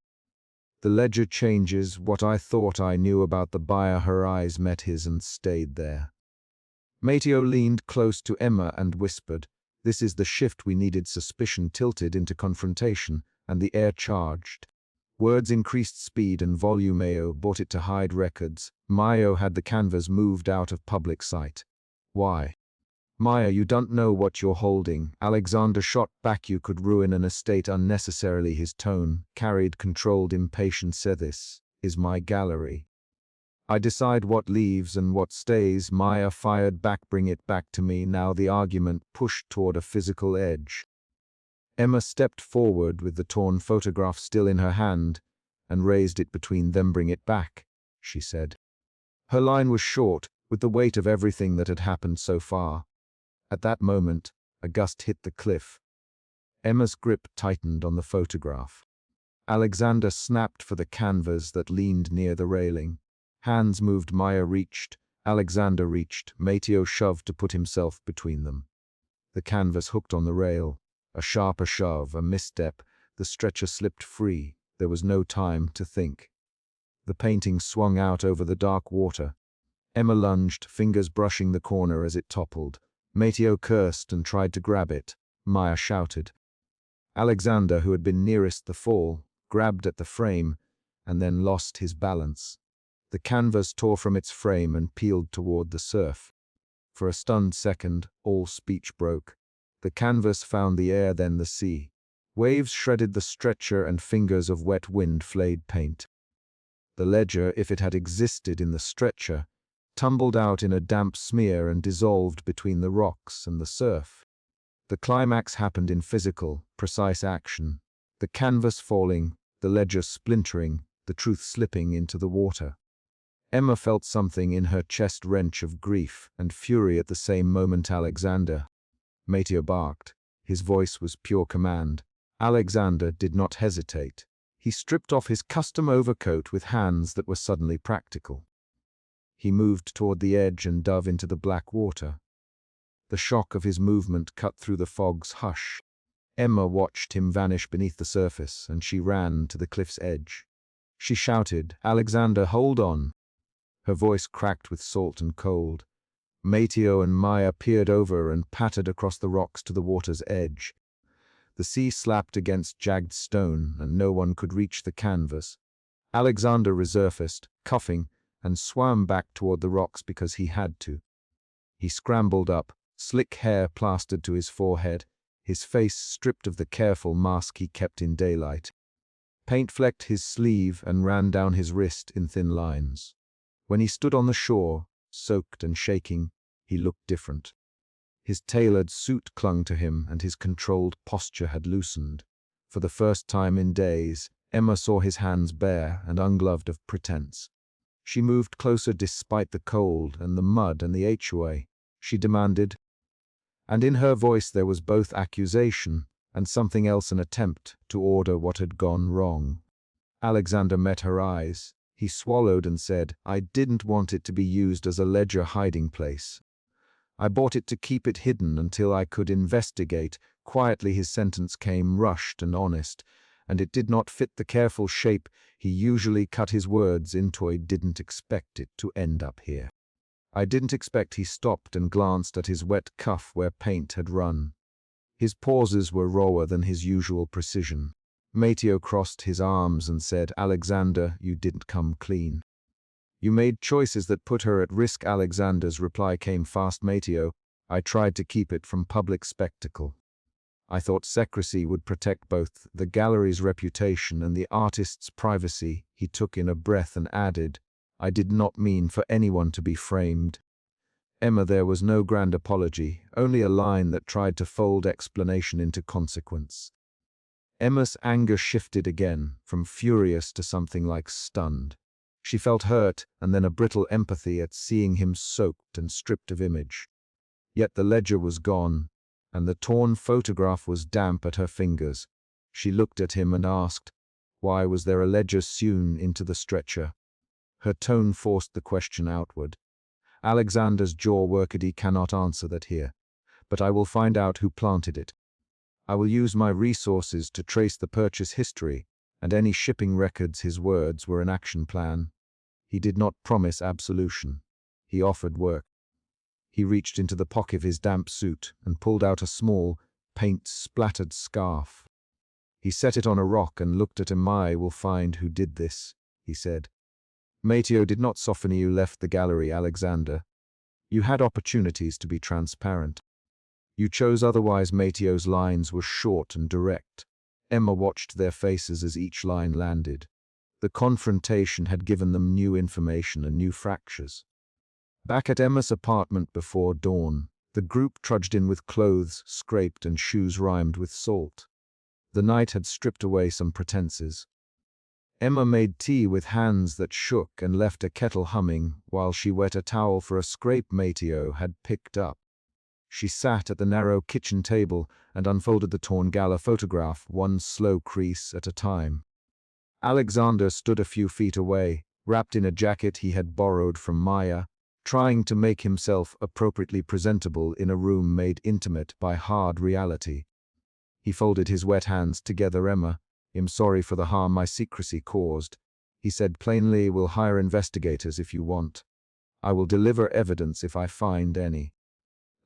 Speaker 1: The ledger changes what I thought I knew about the buyer." Her eyes met his and stayed there. Mateo leaned close to Emma and whispered, "This is the shift we needed." Suspicion tilted into confrontation, and the air charged. Words increased speed and volume. Mayo bought it to hide records. Mayo had the canvas moved out of public sight. "Why?" "Maya, you don't know what you're holding." Alexander shot back. "You could ruin an estate unnecessarily." His tone carried controlled impatience. "This is my gallery. I decide what leaves and what stays." Maya fired back. "Bring it back to me." Now the argument pushed toward a physical edge. Emma stepped forward with the torn photograph still in her hand and raised it between them. "Bring it back," she said. Her line was short, with the weight of everything that had happened so far. At that moment, a gust hit the cliff. Emma's grip tightened on the photograph. Alexander snapped for the canvas that leaned near the railing. Hands moved. Maya reached. Alexander reached. Mateo shoved to put himself between them. The canvas hooked on the rail. A sharper shove, a misstep, the stretcher slipped free. There was no time to think. The painting swung out over the dark water. Emma lunged, fingers brushing the corner as it toppled. Mateo cursed and tried to grab it. Maya shouted. Alexander, who had been nearest the fall, grabbed at the frame and then lost his balance. The canvas tore from its frame and peeled toward the surf. For a stunned second, all speech broke. The canvas found the air, then the sea. Waves shredded the stretcher and fingers of wet wind flayed paint. The ledger, if it had existed in the stretcher, tumbled out in a damp smear and dissolved between the rocks and the surf. The climax happened in physical, precise action. The canvas falling, the ledger splintering, the truth slipping into the water. Emma felt something in her chest wrench of grief and fury at the same moment. Alexander. Mateo barked. His voice was pure command. Alexander did not hesitate. He stripped off his custom overcoat with hands that were suddenly practical. He moved toward the edge and dove into the black water. The shock of his movement cut through the fog's hush. Emma watched him vanish beneath the surface, and she ran to the cliff's edge. She shouted, "Alexander, hold on!" Her voice cracked with salt and cold. Mateo and Maya peered over and pattered across the rocks to the water's edge. The sea slapped against jagged stone, and no one could reach the canvas. Alexander resurfaced, coughing, and swam back toward the rocks because he had to. He scrambled up, slick hair plastered to his forehead, his face stripped of the careful mask he kept in daylight. Paint flecked his sleeve and ran down his wrist in thin lines. When he stood on the shore, soaked and shaking, he looked different. His tailored suit clung to him, and his controlled posture had loosened. For the first time in days, Emma saw his hands bare and ungloved of pretense. She moved closer despite the cold and the mud and the HOA. She demanded, and in her voice there was both accusation and something else, an attempt to order what had gone wrong. Alexander met her eyes. He swallowed and said, "I didn't want it to be used as a ledger hiding place. I bought it to keep it hidden until I could investigate." Quietly his sentence came rushed and honest, and it did not fit the careful shape he usually cut his words into. "I didn't expect it to end up here. I didn't expect." He stopped and glanced at his wet cuff where paint had run. His pauses were rawer than his usual precision. Mateo crossed his arms and said, "Alexander, you didn't come clean. You made choices that put her at risk." Alexander's reply came fast. "Mateo, I tried to keep it from public spectacle. I thought secrecy would protect both the gallery's reputation and the artist's privacy." He took in a breath and added, "I did not mean for anyone to be framed." Emma, there was no grand apology, only a line that tried to fold explanation into consequence. Emma's anger shifted again, from furious to something like stunned. She felt hurt and then a brittle empathy at seeing him soaked and stripped of image. Yet the ledger was gone, and the torn photograph was damp at her fingers. She looked at him and asked, "Why was there a ledger sewn into the stretcher?" Her tone forced the question outward. Alexander's jaw worked. "He cannot answer that here, but I will find out who planted it. I will use my resources to trace the purchase history and any shipping records." His words were an action plan. He did not promise absolution. He offered work. He reached into the pocket of his damp suit and pulled out a small, paint-splattered scarf. He set it on a rock and looked at him. "I will find who did this," he said. "Mateo did not soften. You left the gallery, Alexander. You had opportunities to be transparent. You chose otherwise." Mateo's lines were short and direct. Emma watched their faces as each line landed. The confrontation had given them new information and new fractures. Back at Emma's apartment before dawn, the group trudged in with clothes scraped and shoes rimed with salt. The night had stripped away some pretenses. Emma made tea with hands that shook and left a kettle humming while she wet a towel for a scrape Mateo had picked up. She sat at the narrow kitchen table and unfolded the torn gala photograph, one slow crease at a time. Alexander stood a few feet away, wrapped in a jacket he had borrowed from Maya, trying to make himself appropriately presentable in a room made intimate by hard reality. He folded his wet hands together. "Emma, I'm sorry for the harm my secrecy caused," he said plainly. "We'll hire investigators if you want. I will deliver evidence if I find any.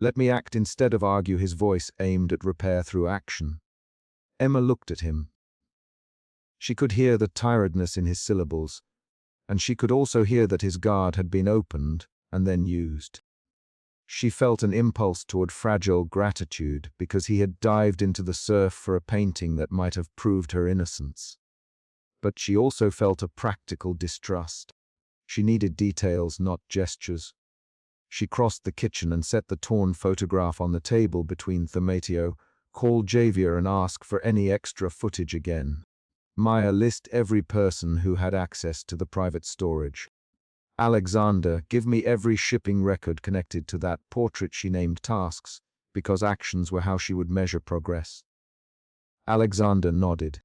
Speaker 1: Let me act instead of argue." His voice aimed at repair through action. Emma looked at him. She could hear the tiredness in his syllables, and she could also hear that his guard had been opened and then used. She felt an impulse toward fragile gratitude because he had dived into the surf for a painting that might have proved her innocence. But she also felt a practical distrust. She needed details, not gestures. She crossed the kitchen and set the torn photograph on the table between them. "Mateo, call Javier and ask for any extra footage again. Maya, list every person who had access to the private storage." Alexander, give me every shipping record connected to that portrait. She named tasks, because actions were how she would measure progress. Alexander nodded.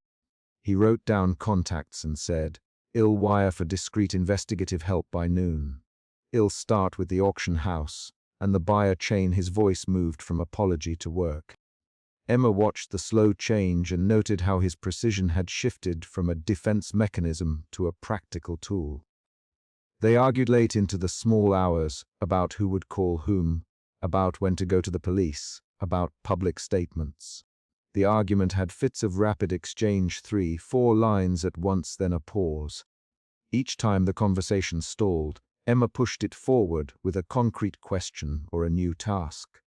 Speaker 1: He wrote down contacts and said, "I'll wire for discreet investigative help by noon. I'll start with the auction house," and the buyer chain. His voice moved from apology to work. Emma watched the slow change and noted how his precision had shifted from a defense mechanism to a practical tool. They argued late into the small hours about who would call whom, about when to go to the police, about public statements. The argument had fits of rapid exchange, 3-4 lines at once, then a pause. Each time the conversation stalled, Emma pushed it forward with a concrete question or a new task.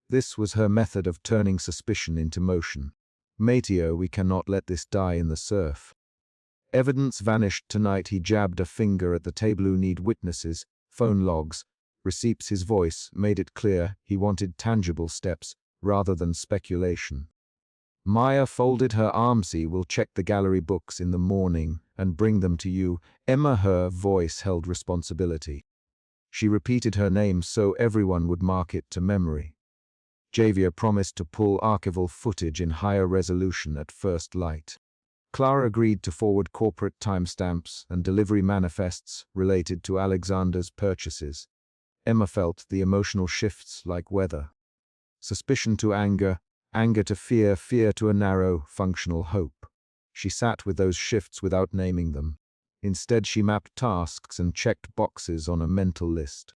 Speaker 1: This was her method of turning suspicion into motion. "Mateo, we cannot let this die in the surf. Evidence vanished tonight." He jabbed a finger at the table. "Who need witnesses, phone logs, receipts?" His voice made it clear he wanted tangible steps rather than speculation. Maya folded her arms. "We'll check the gallery books in the morning and bring them to you." Emma, her voice held responsibility. She repeated her name so everyone would mark it to memory. Javier promised to pull archival footage in higher resolution at first light. Clara agreed to forward corporate timestamps and delivery manifests related to Alexander's purchases. Emma felt the emotional shifts like weather. Suspicion to anger, anger to fear, fear to a narrow, functional hope. She sat with those shifts without naming them. Instead, she mapped tasks and checked boxes on a mental list.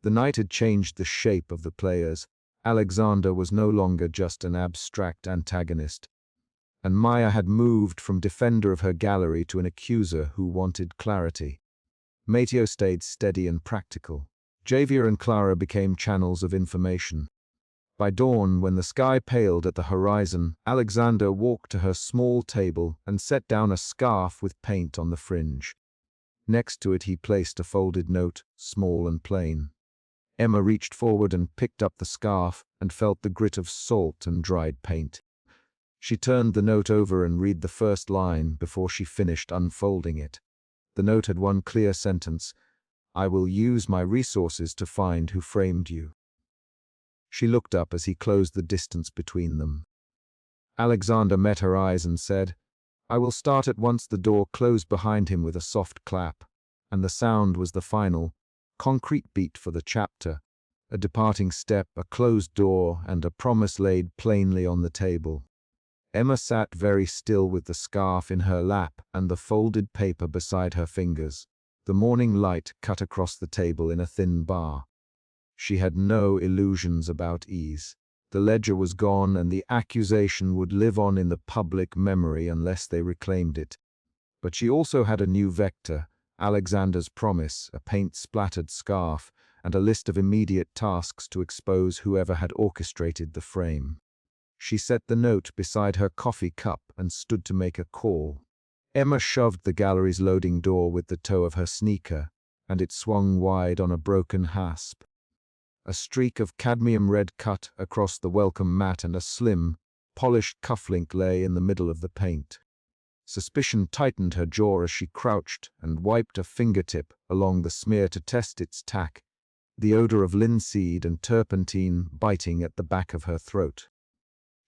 Speaker 1: The night had changed the shape of the players. Alexander was no longer just an abstract antagonist, and Maya had moved from defender of her gallery to an accuser who wanted clarity. Mateo stayed steady and practical. Javier and Clara became channels of information. By dawn, when the sky paled at the horizon, Alexander walked to her small table and set down a scarf with paint on the fringe. Next to it he placed a folded note, small and plain. Emma reached forward and picked up the scarf and felt the grit of salt and dried paint. She turned the note over and read the first line before she finished unfolding it. The note had one clear sentence: "I will use my resources to find who framed you." She looked up as he closed the distance between them. Alexander met her eyes and said, "I will start at once." The door closed behind him with a soft clap, and the sound was the final, concrete beat for the chapter. A departing step, a closed door, and a promise laid plainly on the table. Emma sat very still with the scarf in her lap and the folded paper beside her fingers. The morning light cut across the table in a thin bar. She had no illusions about ease. The ledger was gone, and the accusation would live on in the public memory unless they reclaimed it. But she also had a new vector: Alexander's promise, a paint-splattered scarf, and a list of immediate tasks to expose whoever had orchestrated the frame. She set the note beside her coffee cup and stood to make a call. Emma shoved the gallery's loading door with the toe of her sneaker, and it swung wide on a broken hasp. A streak of cadmium red cut across the welcome mat, and a slim, polished cufflink lay in the middle of the paint. Suspicion tightened her jaw as she crouched and wiped a fingertip along the smear to test its tack, the odor of linseed and turpentine biting at the back of her throat.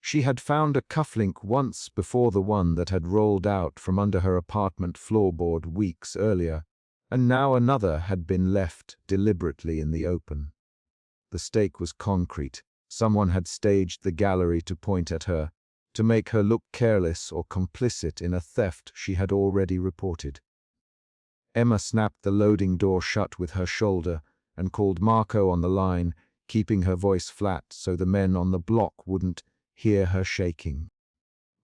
Speaker 1: She had found a cufflink once before, the one that had rolled out from under her apartment floorboard weeks earlier, and now another had been left deliberately in the open. The stake was concrete. Someone had staged the gallery to point at her, to make her look careless or complicit in a theft she had already reported. Emma snapped the loading door shut with her shoulder and called Marco on the line, keeping her voice flat so the men on the block wouldn't hear her shaking.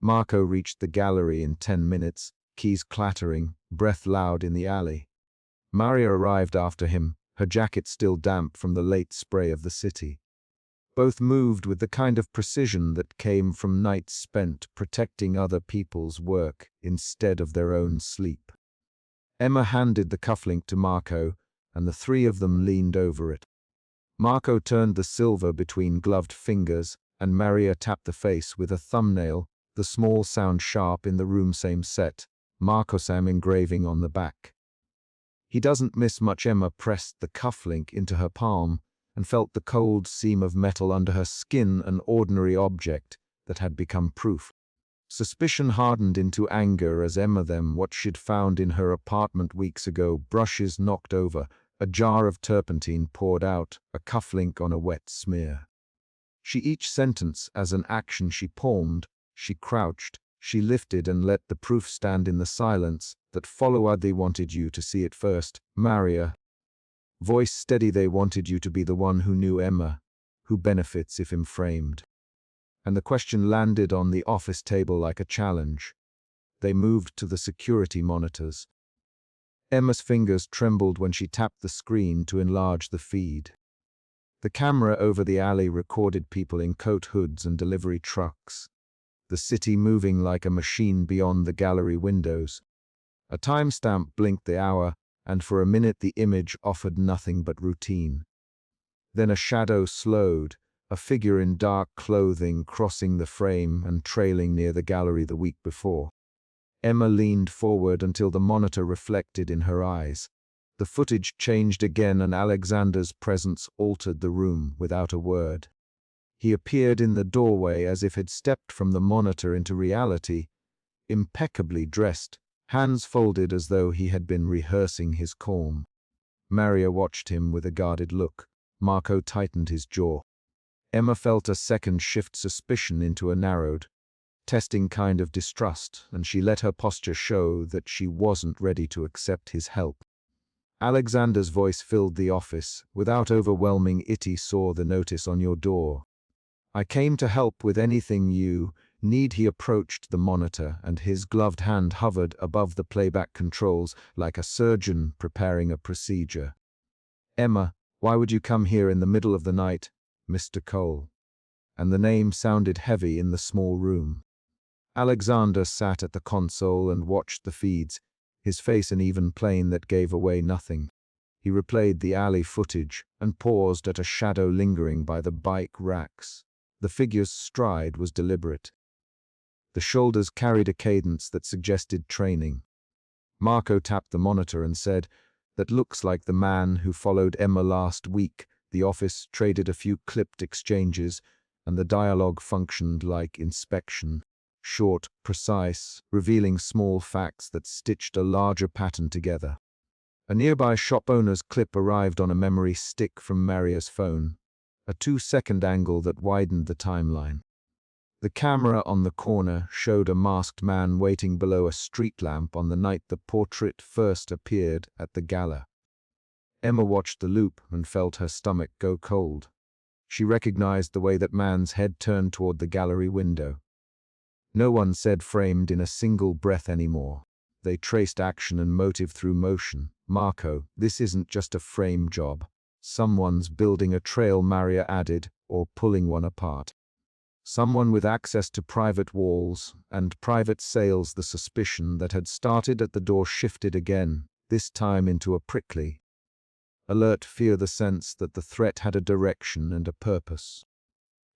Speaker 1: Marco reached the gallery in 10 minutes, keys clattering, breath loud in the alley. Maria arrived after him, her jacket still damp from the late spray of the city. Both moved with the kind of precision that came from nights spent protecting other people's work instead of their own sleep. Emma handed the cufflink to Marco, and the three of them leaned over it. Marco turned the silver between gloved fingers, and Maria tapped the face with a thumbnail, the small sound sharp in the room. Same set, Marco Sam engraving on the back. He doesn't miss much. Emma pressed the cufflink into her palm and felt the cold seam of metal under her skin, an ordinary object that had become proof. Suspicion hardened into anger as Emma them what she'd found in her apartment weeks ago: brushes knocked over, a jar of turpentine poured out, a cufflink on a wet smear. Each sentence as an action. She palmed, she crouched, she lifted and let the proof stand in the silence that followed. They wanted you to see it first, Maria. Voice steady. They wanted you to be the one who knew Emma, who benefits if framed. And the question landed on the office table like a challenge. They moved to the security monitors. Emma's fingers trembled when she tapped the screen to enlarge the feed. The camera over the alley recorded people in coat hoods and delivery trucks. The city moving like a machine beyond the gallery windows. A timestamp blinked the hour, and for a minute the image offered nothing but routine. Then a shadow slowed, a figure in dark clothing crossing the frame and trailing near the gallery the week before. Emma leaned forward until the monitor reflected in her eyes. The footage changed again, and Alexander's presence altered the room without a word. He appeared in the doorway as if he'd stepped from the monitor into reality, impeccably dressed, hands folded as though he had been rehearsing his calm. Maria watched him with a guarded look. Marco tightened his jaw. Emma felt a second shift suspicion into a narrowed, testing kind of distrust, and she let her posture show that she wasn't ready to accept his help. Alexander's voice filled the office. Without overwhelming it, he saw the notice on your door. I came to help with anything you need. He approached the monitor, and his gloved hand hovered above the playback controls like a surgeon preparing a procedure. Emma, why would you come here in the middle of the night, Mr. Cole? And the name sounded heavy in the small room. Alexander sat at the console and watched the feeds, his face an even plane that gave away nothing. He replayed the alley footage and paused at a shadow lingering by the bike racks. The figure's stride was deliberate. The shoulders carried a cadence that suggested training. Marco tapped the monitor and said, "That looks like the man who followed Emma last week." The office traded a few clipped exchanges, and the dialogue functioned like inspection. Short, precise, revealing small facts that stitched a larger pattern together. A nearby shop owner's clip arrived on a memory stick from Maria's phone, a 2-second angle that widened the timeline. The camera on the corner showed a masked man waiting below a street lamp on the night the portrait first appeared at the gala. Emma watched the loop and felt her stomach go cold. She recognized the way that man's head turned toward the gallery window. No one said framed in a single breath anymore. They traced action and motive through motion. Marco, this isn't just a frame job. Someone's building a trail, Maria added, or pulling one apart. Someone with access to private walls and private sales. The suspicion that had started at the door shifted again, this time into a prickly, alert fear, the sense that the threat had a direction and a purpose.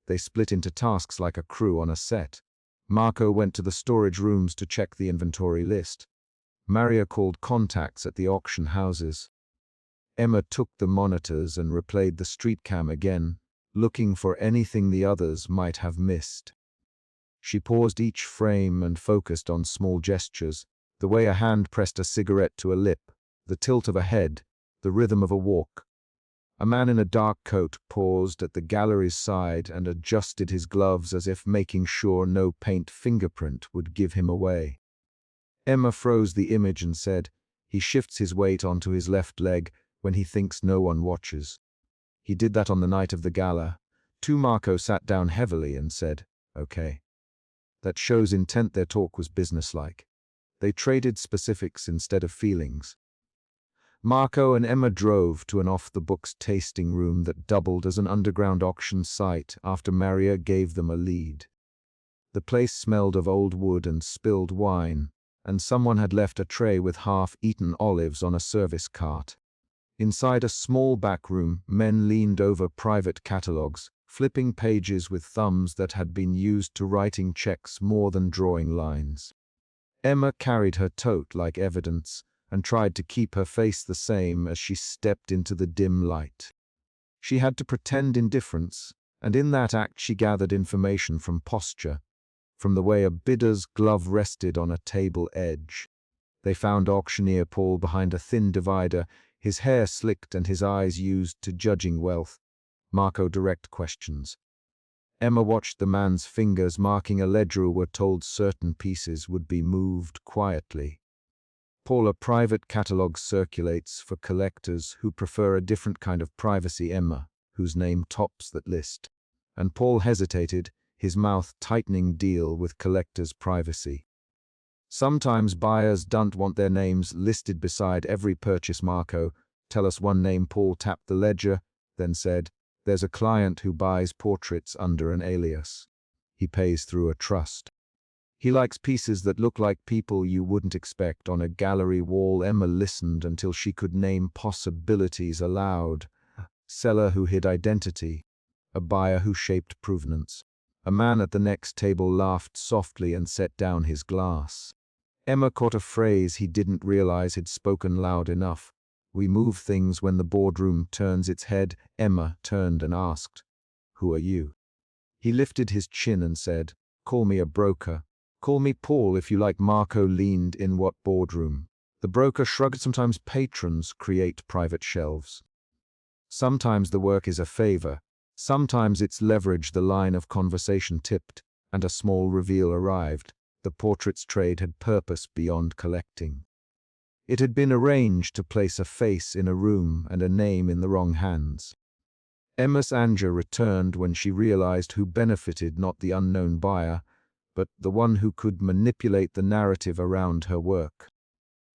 Speaker 1: They split into tasks like a crew on a set. Marco went to the storage rooms to check the inventory list. Maria called contacts at the auction houses. Emma took the monitors and replayed the street cam again, looking for anything the others might have missed. She paused each frame and focused on small gestures, the way a hand pressed a cigarette to a lip, the tilt of a head, the rhythm of a walk. A man in a dark coat paused at the gallery's side and adjusted his gloves as if making sure no paint fingerprint would give him away. Emma froze the image and said, "He shifts his weight onto his left leg when he thinks no one watches. He did that on the night of the gala." Marco sat down heavily and said, "Okay." That shows intent. Their talk was businesslike. They traded specifics instead of feelings. Marco and Emma drove to an off-the-books tasting room that doubled as an underground auction site after Maria gave them a lead. The place smelled of old wood and spilled wine, and someone had left a tray with half-eaten olives on a service cart. Inside a small back room, men leaned over private catalogs, flipping pages with thumbs that had been used to writing checks more than drawing lines. Emma carried her tote like evidence, and tried to keep her face the same as she stepped into the dim light. She had to pretend indifference, and in that act she gathered information from posture, from the way a bidder's glove rested on a table edge. They found auctioneer Paul behind a thin divider, his hair slicked and his eyes used to judging wealth. Marco direct questions. Emma watched the man's fingers marking a ledger were told certain pieces would be moved quietly. Paul, a private catalogue circulates for collectors who prefer a different kind of privacy. Emma, whose name tops that list. And Paul hesitated, his mouth tightening deal with collectors' privacy. Sometimes buyers don't want their names listed beside every purchase. Marco, tell us one name. Paul tapped the ledger, then said, there's a client who buys portraits under an alias. He pays through a trust. He likes pieces that look like people you wouldn't expect on a gallery wall. Emma listened until she could name possibilities aloud. A seller who hid identity. A buyer who shaped provenance. A man at the next table laughed softly and set down his glass. Emma caught a phrase he didn't realize he'd spoken loud enough. We move things when the boardroom turns its head. Emma turned and asked, who are you? He lifted his chin and said, call me a broker. Call me Paul if you like. Marco leaned in. What boardroom? The broker shrugged. Sometimes patrons create private shelves. Sometimes the work is a favor. Sometimes it's leverage. The line of conversation tipped, and a small reveal arrived. The portraits trade had purpose beyond collecting. It had been arranged to place a face in a room and a name in the wrong hands. Emma's anger returned when she realized who benefited, not the unknown buyer, but the one who could manipulate the narrative around her work.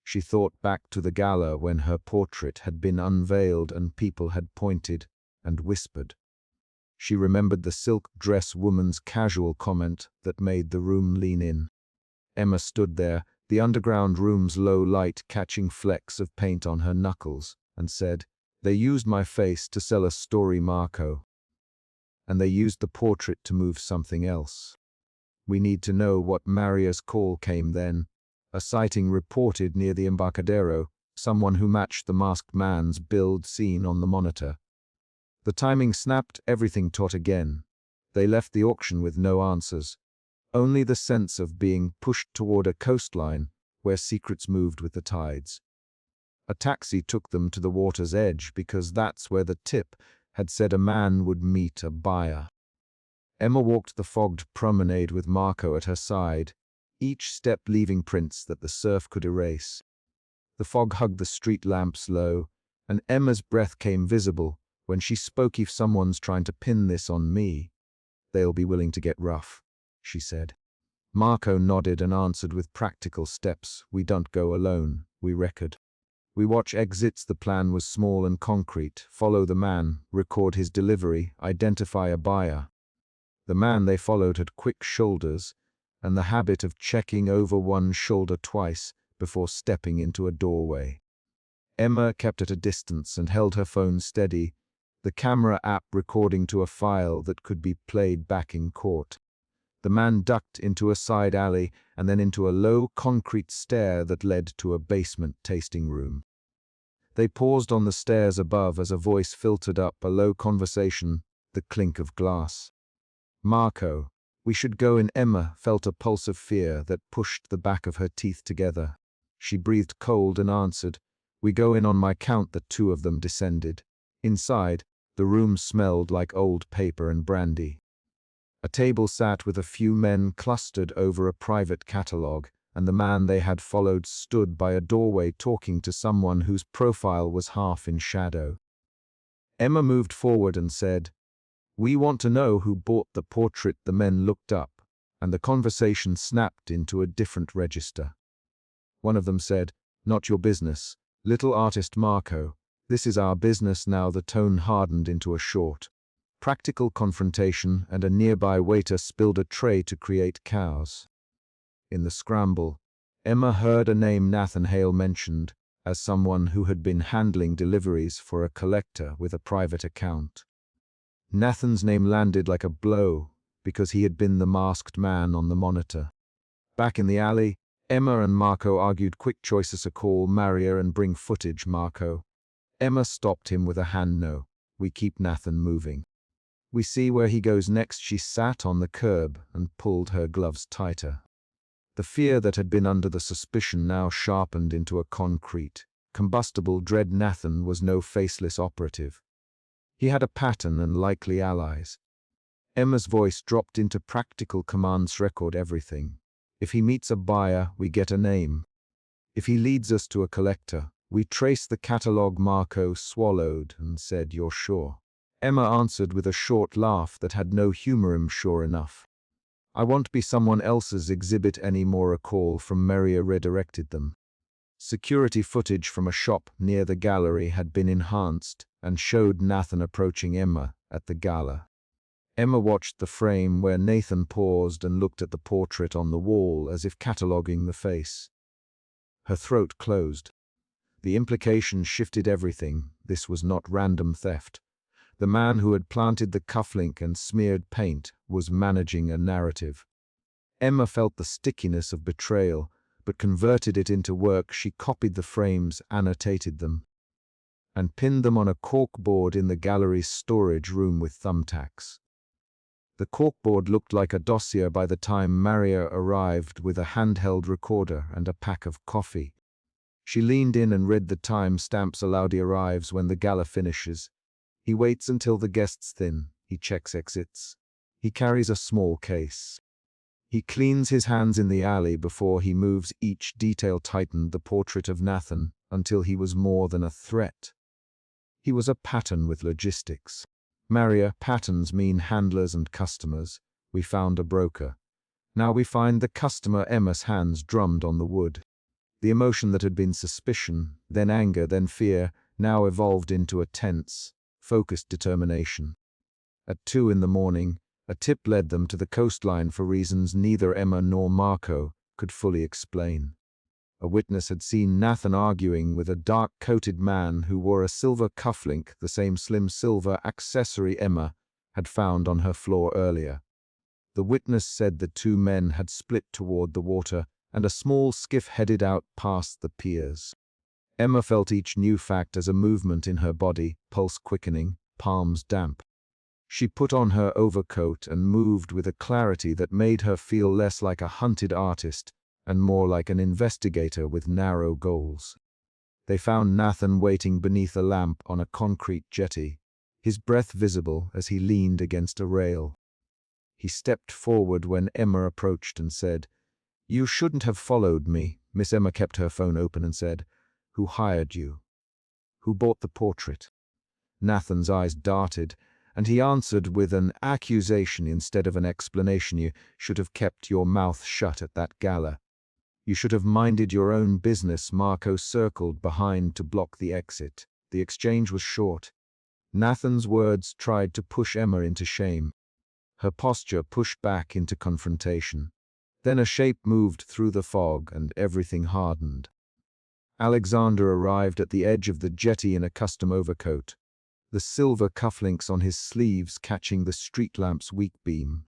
Speaker 1: She thought back to the gala when her portrait had been unveiled and people had pointed and whispered. She remembered the silk dress woman's casual comment that made the room lean in. Emma stood there, the underground room's low light catching flecks of paint on her knuckles, and said, they used my face to sell a story, Marco. And they used the portrait to move something else. We need to know what Maria's call came then. A sighting reported near the Embarcadero, someone who matched the masked man's build seen on the monitor. The timing snapped, everything taut again. They left the auction with no answers. Only the sense of being pushed toward a coastline where secrets moved with the tides. A taxi took them to the water's edge because that's where the tip had said a man would meet a buyer. Emma walked the fogged promenade with Marco at her side, each step leaving prints that the surf could erase. The fog hugged the street lamps low, and Emma's breath came visible when she spoke. If someone's trying to pin this on me, they'll be willing to get rough, she said. Marco nodded and answered with practical steps. We don't go alone, we record. We watch exits. The plan was small and concrete. Follow the man, record his delivery, identify a buyer. The man they followed had quick shoulders and the habit of checking over one shoulder twice before stepping into a doorway. Emma kept at a distance and held her phone steady, the camera app recording to a file that could be played back in court. The man ducked into a side alley and then into a low concrete stair that led to a basement tasting room. They paused on the stairs above as a voice filtered up, a low conversation, the clink of glass. Marco, we should go in. Emma felt a pulse of fear that pushed the back of her teeth together. She breathed cold and answered, we go in on my count. The two of them descended. Inside, the room smelled like old paper and brandy. A table sat with a few men clustered over a private catalogue, and the man they had followed stood by a doorway talking to someone whose profile was half in shadow. Emma moved forward and said, we want to know who bought the portrait. The men looked up, and the conversation snapped into a different register. One of them said, not your business, little artist Marco. This is our business now. The tone hardened into a short, practical confrontation, and a nearby waiter spilled a tray to create chaos. In the scramble, Emma heard a name, Nathan Hale, mentioned as someone who had been handling deliveries for a collector with a private account. Nathan's name landed like a blow because he had been the masked man on the monitor. Back in the alley, Emma and Marco argued. Quick choices a call Maria and bring footage Marco. Emma stopped him with a hand. No, we keep Nathan moving. We see where he goes next. She sat on the curb and pulled her gloves tighter. The fear that had been under the suspicion now sharpened into a concrete, combustible dread. Nathan was no faceless operative. He had a pattern and likely allies. Emma's voice dropped into practical commands. Record everything. If he meets a buyer, we get a name. If he leads us to a collector, we trace the catalog. Marco swallowed and said, "You're sure?" Emma answered with a short laugh that had no humor. "I'm sure enough. I won't be someone else's exhibit anymore." A call from Maria redirected them. Security footage from a shop near the gallery had been enhanced and showed Nathan approaching Emma at the gala. Emma watched the frame where Nathan paused and looked at the portrait on the wall as if cataloguing the face. Her throat closed. The implication shifted everything. This was not random theft. The man who had planted the cufflink and smeared paint was managing a narrative. Emma felt the stickiness of betrayal, but converted it into work. She copied the frames, annotated them, and pinned them on a corkboard in the gallery's storage room with thumbtacks. The corkboard looked like a dossier by the time Maria arrived with a handheld recorder and a pack of coffee. She leaned in and read the time stamps. Alaudi arrives when the gala finishes. He waits until the guests thin. He checks exits. He carries a small case. He cleans his hands in the alley before he moves. Each detail tightened the portrait of Nathan until he was more than a threat. He was a pattern with logistics. Maria, patterns mean handlers and customers. We found a broker. Now we find the customer. Emma's hands drummed on the wood. The emotion that had been suspicion, then anger, then fear, now evolved into a tense, focused determination. At 2 in the morning, a tip led them to the coastline for reasons neither Emma nor Marco could fully explain. A witness had seen Nathan arguing with a dark-coated man who wore a silver cufflink, the same slim silver accessory Emma had found on her floor earlier. The witness said the two men had split toward the water, and a small skiff headed out past the piers. Emma felt each new fact as a movement in her body, pulse quickening, palms damp. She put on her overcoat and moved with a clarity that made her feel less like a hunted artist and more like an investigator with narrow goals. They found Nathan waiting beneath a lamp on a concrete jetty, his breath visible as he leaned against a rail. He stepped forward when Emma approached and said, "You shouldn't have followed me." Miss Emma kept her phone open and said, "Who hired you? Who bought the portrait?" Nathan's eyes darted, and he answered with an accusation instead of an explanation. "You should have kept your mouth shut at that gala. You should have minded your own business." Marco circled behind to block the exit. The exchange was short. Nathan's words tried to push Emma into shame. Her posture pushed back into confrontation. Then a shape moved through the fog and everything hardened. Alexander arrived at the edge of the jetty in a custom overcoat, the silver cufflinks on his sleeves catching the street lamp's weak beam.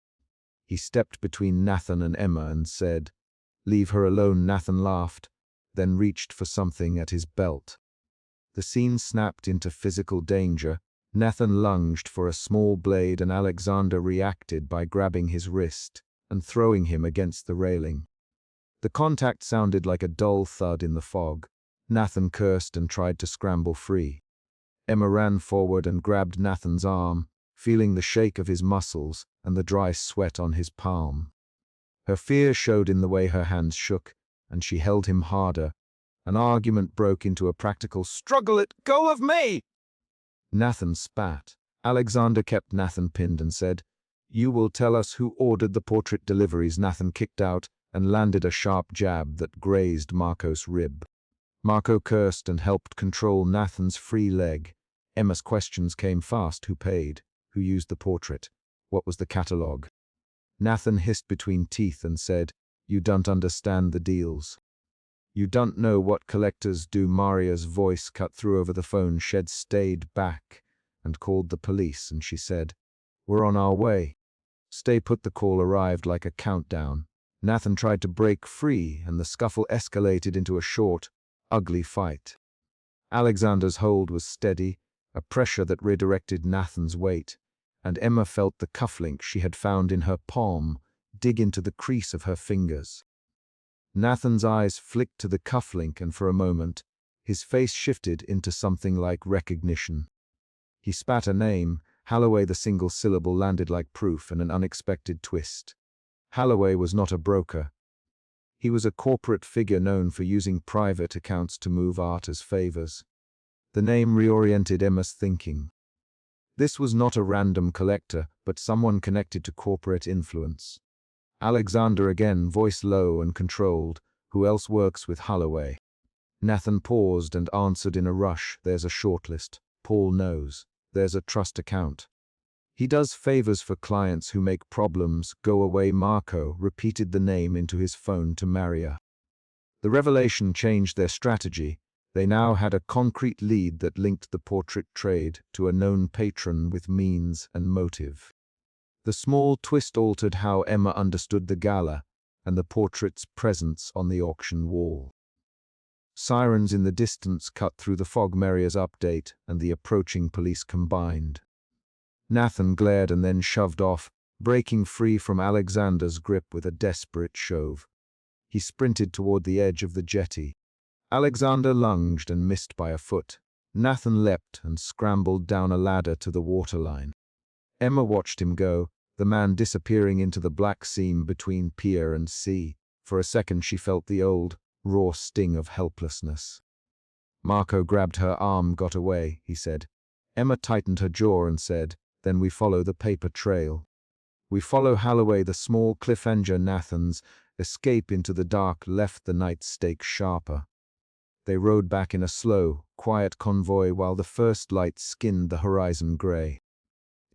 Speaker 1: He stepped between Nathan and Emma and said, "Leave her alone." Nathan laughed, then reached for something at his belt. The scene snapped into physical danger. Nathan lunged for a small blade and Alexander reacted by grabbing his wrist and throwing him against the railing. The contact sounded like a dull thud in the fog. Nathan cursed and tried to scramble free. Emma ran forward and grabbed Nathan's arm, feeling the shake of his muscles and the dry sweat on his palm. Her fear showed in the way her hands shook, and she held him harder. An argument broke into a practical struggle. "Let go of me!" Nathan spat. Alexander kept Nathan pinned and said, "You will tell us who ordered the portrait deliveries." Nathan kicked out and landed a sharp jab that grazed Marco's rib. Marco cursed and helped control Nathan's free leg. Emma's questions came fast. Who paid? Who used the portrait? What was the catalogue? Nathan hissed between teeth and said, "You don't understand the deals. You don't know what collectors do." Maria's voice cut through over the phone. Shed stayed back and called the police, and she said, "We're on our way." Stay put. The call arrived like a countdown. Nathan tried to break free, and the scuffle escalated into a short, ugly fight. Alexander's hold was steady, a pressure that redirected Nathan's weight, and Emma felt the cufflink she had found in her palm dig into the crease of her fingers. Nathan's eyes flicked to the cufflink, and for a moment, his face shifted into something like recognition. He spat a name. Holloway. The single syllable landed like proof in an unexpected twist. Holloway was not a broker. He was a corporate figure known for using private accounts to move art as favors. The name reoriented Emma's thinking. This was not a random collector, but someone connected to corporate influence. Alexander again, voice low and controlled. Who else works with Holloway? Nathan paused and answered in a rush. There's a shortlist. Paul knows. There's a trust account. He does favors for clients who make problems go away. Marco repeated the name into his phone to Maria. The revelation changed their strategy. They now had a concrete lead that linked the portrait trade to a known patron with means and motive. The small twist altered how Emma understood the gala and the portrait's presence on the auction wall. Sirens in the distance cut through the fog. Maria's update and the approaching police combined. Nathan glared and then shoved off, breaking free from Alexander's grip with a desperate shove. He sprinted toward the edge of the jetty. Alexander lunged and missed by a foot. Nathan leapt and scrambled down a ladder to the waterline. Emma watched him go, the man disappearing into the black seam between pier and sea. For a second she felt the old, raw sting of helplessness. Marco grabbed her arm. Got away, he said. Emma tightened her jaw and said, then we follow the paper trail. We follow Holloway. The small cliffhanger. Nathan's escape into the dark left the night stake sharper. They rode back in a slow, quiet convoy while the first light skinned the horizon gray.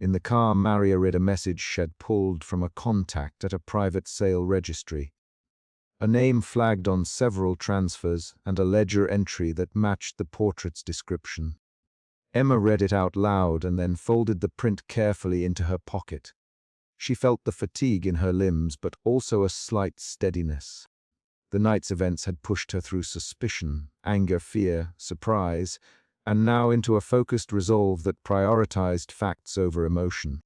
Speaker 1: In the car, Maria read a message she'd pulled from a contact at a private sale registry. A name flagged on several transfers and a ledger entry that matched the portrait's description. Emma read it out loud and then folded the print carefully into her pocket. She felt the fatigue in her limbs, but also a slight steadiness. The night's events had pushed her through suspicion, anger, fear, surprise, and now into a focused resolve that prioritized facts over emotion.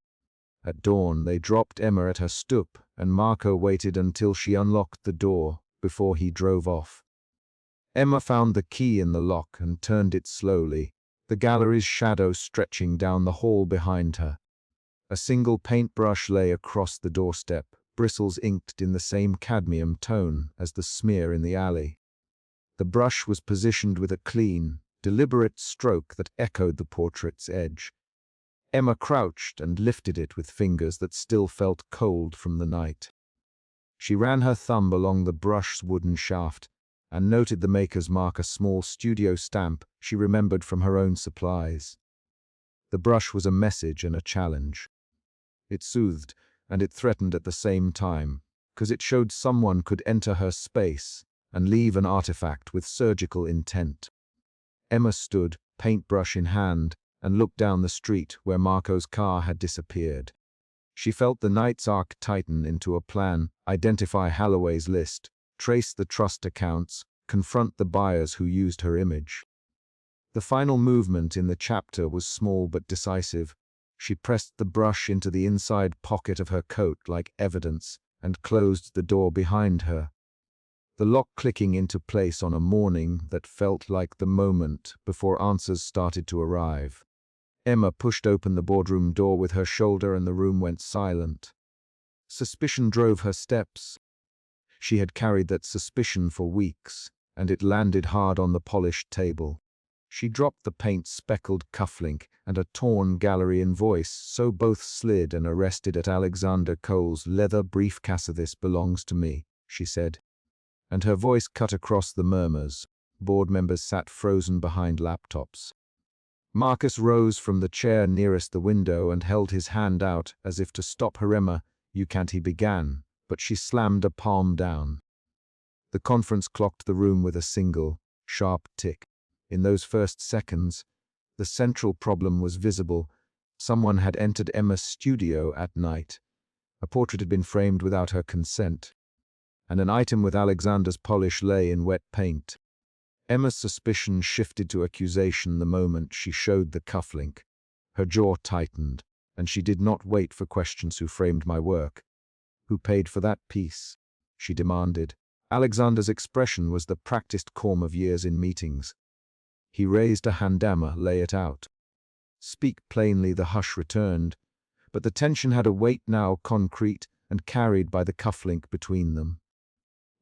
Speaker 1: At dawn, they dropped Emma at her stoop, and Marco waited until she unlocked the door before he drove off. Emma found the key in the lock and turned it slowly, the gallery's shadow stretching down the hall behind her. A single paintbrush lay across the doorstep, bristles inked in the same cadmium tone as the smear in the alley. The brush was positioned with a clean, deliberate stroke that echoed the portrait's edge. Emma crouched and lifted it with fingers that still felt cold from the night. She ran her thumb along the brush's wooden shaft and noted the maker's mark, a small studio stamp she remembered from her own supplies. The brush was a message and a challenge. It soothed, and it threatened at the same time, because it showed someone could enter her space and leave an artifact with surgical intent. Emma stood, paintbrush in hand, and looked down the street where Marco's car had disappeared. She felt the night's arc tighten into a plan: identify Holloway's list, trace the trust accounts, confront the buyers who used her image. The final movement in the chapter was small but decisive. She pressed the brush into the inside pocket of her coat like evidence and closed the door behind her, the lock clicking into place on a morning that felt like the moment before answers started to arrive. Emma pushed open the boardroom door with her shoulder and the room went silent. Suspicion drove her steps. She had carried that suspicion for weeks, and it landed hard on the polished table. She dropped the paint-speckled cufflink and a torn gallery invoice, so both slid and arrested at Alexander Cole's leather briefcase. This belongs to me, she said, and her voice cut across the murmurs. Board members sat frozen behind laptops. Marcus rose from the chair nearest the window and held his hand out as if to stop her. Emma, you can't, he began, but she slammed a palm down. The conference clocked the room with a single, sharp tick. In those first seconds, the central problem was visible. Someone had entered Emma's studio at night. A portrait had been framed without her consent. and an item with Alexander's polish lay in wet paint. Emma's suspicion shifted to accusation the moment she showed the cufflink. Her jaw tightened, and she did not wait for questions. Who framed my work? Who paid for that piece? She demanded. Alexander's expression was the practiced calm of years in meetings. He raised a hand. Emma, lay it out. Speak plainly, the hush returned, but the tension had a weight now, concrete and carried by the cufflink between them.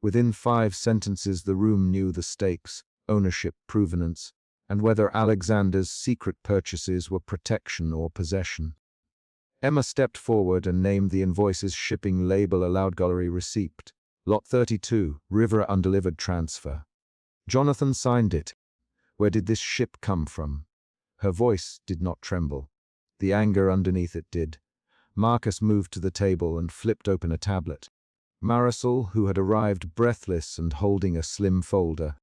Speaker 1: Within 5 sentences the room knew the stakes: ownership, provenance, and whether Alexander's secret purchases were protection or possession. Emma stepped forward and named the invoice's shipping label aloud. Gallery receipt. Lot 32, River undelivered transfer. Jonathan signed it. Where did this ship come from? Her voice did not tremble. The anger underneath it did. Marcus moved to the table and flipped open a tablet. Marisol, who had arrived breathless and holding a slim folder,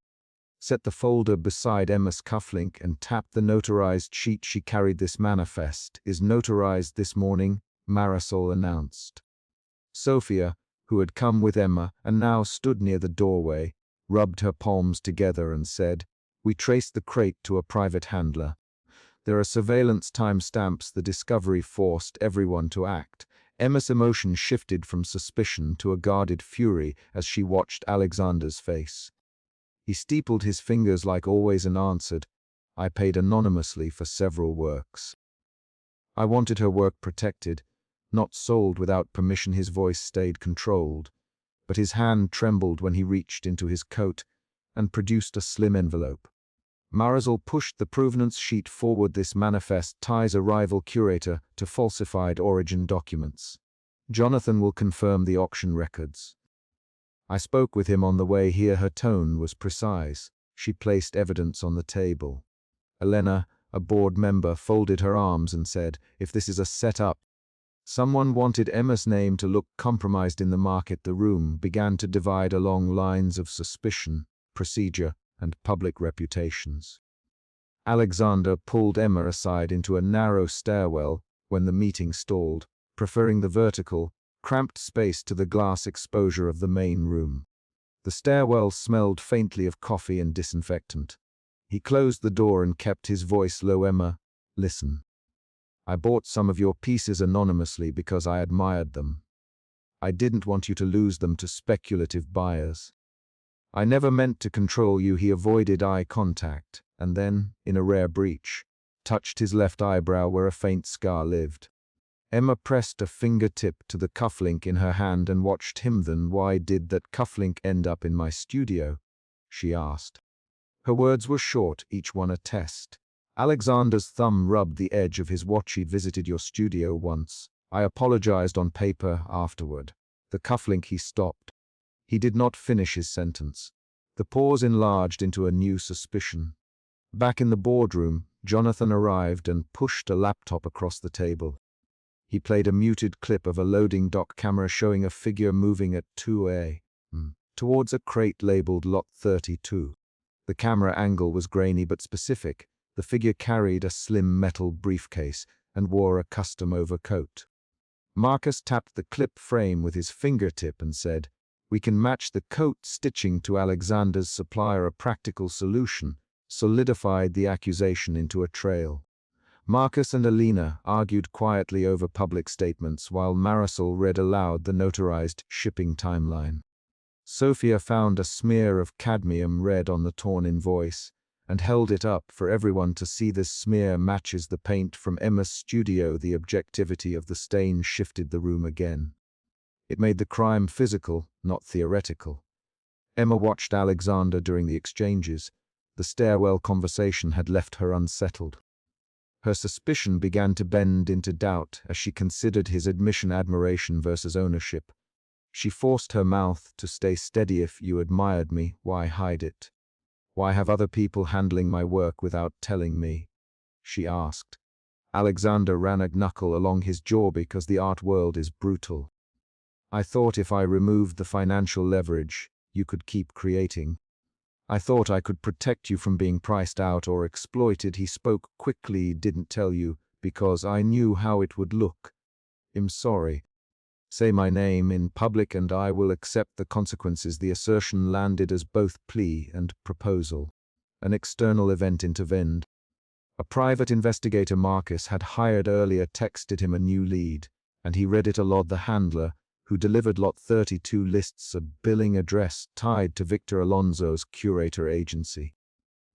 Speaker 1: set the folder beside Emma's cufflink and tapped the notarized sheet she carried. This manifest is notarized this morning, Marisol announced. Sophia, who had come with Emma and now stood near the doorway, rubbed her palms together and said, "We traced the crate to a private handler. There are surveillance timestamps. The discovery forced everyone to act." Emma's emotion shifted from suspicion to a guarded fury as she watched Alexander's face. He steepled his fingers like always and answered, "I paid anonymously for several works. I wanted her work protected, not sold without permission." His voice stayed controlled, but his hand trembled when he reached into his coat and produced a slim envelope. Marisol pushed the provenance sheet forward. "This manifest ties a rival curator to falsified origin documents. Jonathan will confirm the auction records. I spoke with him on the way here." Her tone was precise. She placed evidence on the table. Elena, a board member, folded her arms and said, "If this is a setup." Someone wanted Emma's name to look compromised in the market. The room began to divide along lines of suspicion, procedure, and public reputations. Alexander pulled Emma aside into a narrow stairwell when the meeting stalled, preferring the vertical, cramped space to the glass exposure of the main room. The stairwell smelled faintly of coffee and disinfectant. He closed the door and kept his voice low. "Emma, listen. I bought some of your pieces anonymously because I admired them. I didn't want you to lose them to speculative buyers. I never meant to control you." He avoided eye contact, and then, in a rare breach, touched his left eyebrow where a faint scar lived. Emma pressed a fingertip to the cufflink in her hand and watched him. "Then why did that cufflink end up in my studio?" she asked. Her words were short, each one a test. Alexander's thumb rubbed the edge of his watch. "He'd visited your studio once. I apologized on paper afterward." The cufflink. He stopped. He did not finish his sentence. The pause enlarged into a new suspicion. Back in the boardroom, Jonathan arrived and pushed a laptop across the table. He played a muted clip of a loading dock camera showing a figure moving at 2 a.m. towards a crate labeled Lot 32. The camera angle was grainy but specific. The figure carried a slim metal briefcase and wore a custom overcoat. Marcus tapped the clip frame with his fingertip and said, "We can match the coat stitching to Alexander's supplier." A practical solution solidified the accusation into a trail. Marcus and Elena argued quietly over public statements while Marisol read aloud the notarized shipping timeline. Sophia found a smear of cadmium red on the torn invoice and held it up for everyone to see. "This smear matches the paint from Emma's studio." The objectivity of the stain shifted the room again. It made the crime physical, not theoretical. Emma watched Alexander during the exchanges. The stairwell conversation had left her unsettled. Her suspicion began to bend into doubt as she considered his admission: admiration versus ownership. She forced her mouth to stay steady. "If you admired me, why hide it? Why have other people handling my work without telling me?" she asked. Alexander ran a knuckle along his jaw. "Because the art world is brutal. I thought if I removed the financial leverage, you could keep creating. I thought I could protect you from being priced out or exploited." He spoke quickly. "Didn't tell you because I knew how it would look. I'm sorry." Say my name in public and I will accept the consequences. The assertion landed as both plea and proposal. An external event intervened. A private investigator Marcus had hired earlier texted him a new lead, and he read it aloud. The handler, who delivered Lot 32, lists a billing address tied to Victor Alonso's curator agency.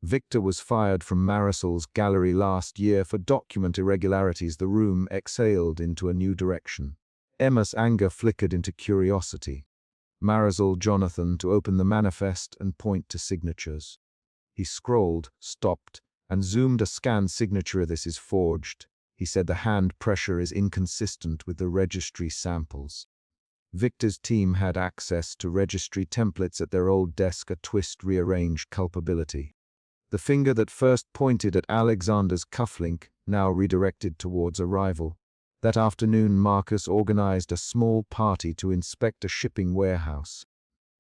Speaker 1: Victor was fired from Marisol's gallery last year for document irregularities. The room exhaled into a new direction. Emma's anger flickered into curiosity. Marisol Jonathan to open the manifest and point to signatures. He scrolled, stopped, and zoomed a scanned signature. This is forged. He said the hand pressure is inconsistent with the registry samples. Victor's team had access to registry templates at their old desk. A twist rearranged culpability. The finger that first pointed at Alexander's cufflink now redirected towards a rival. That afternoon, Marcus organized a small party to inspect a shipping warehouse.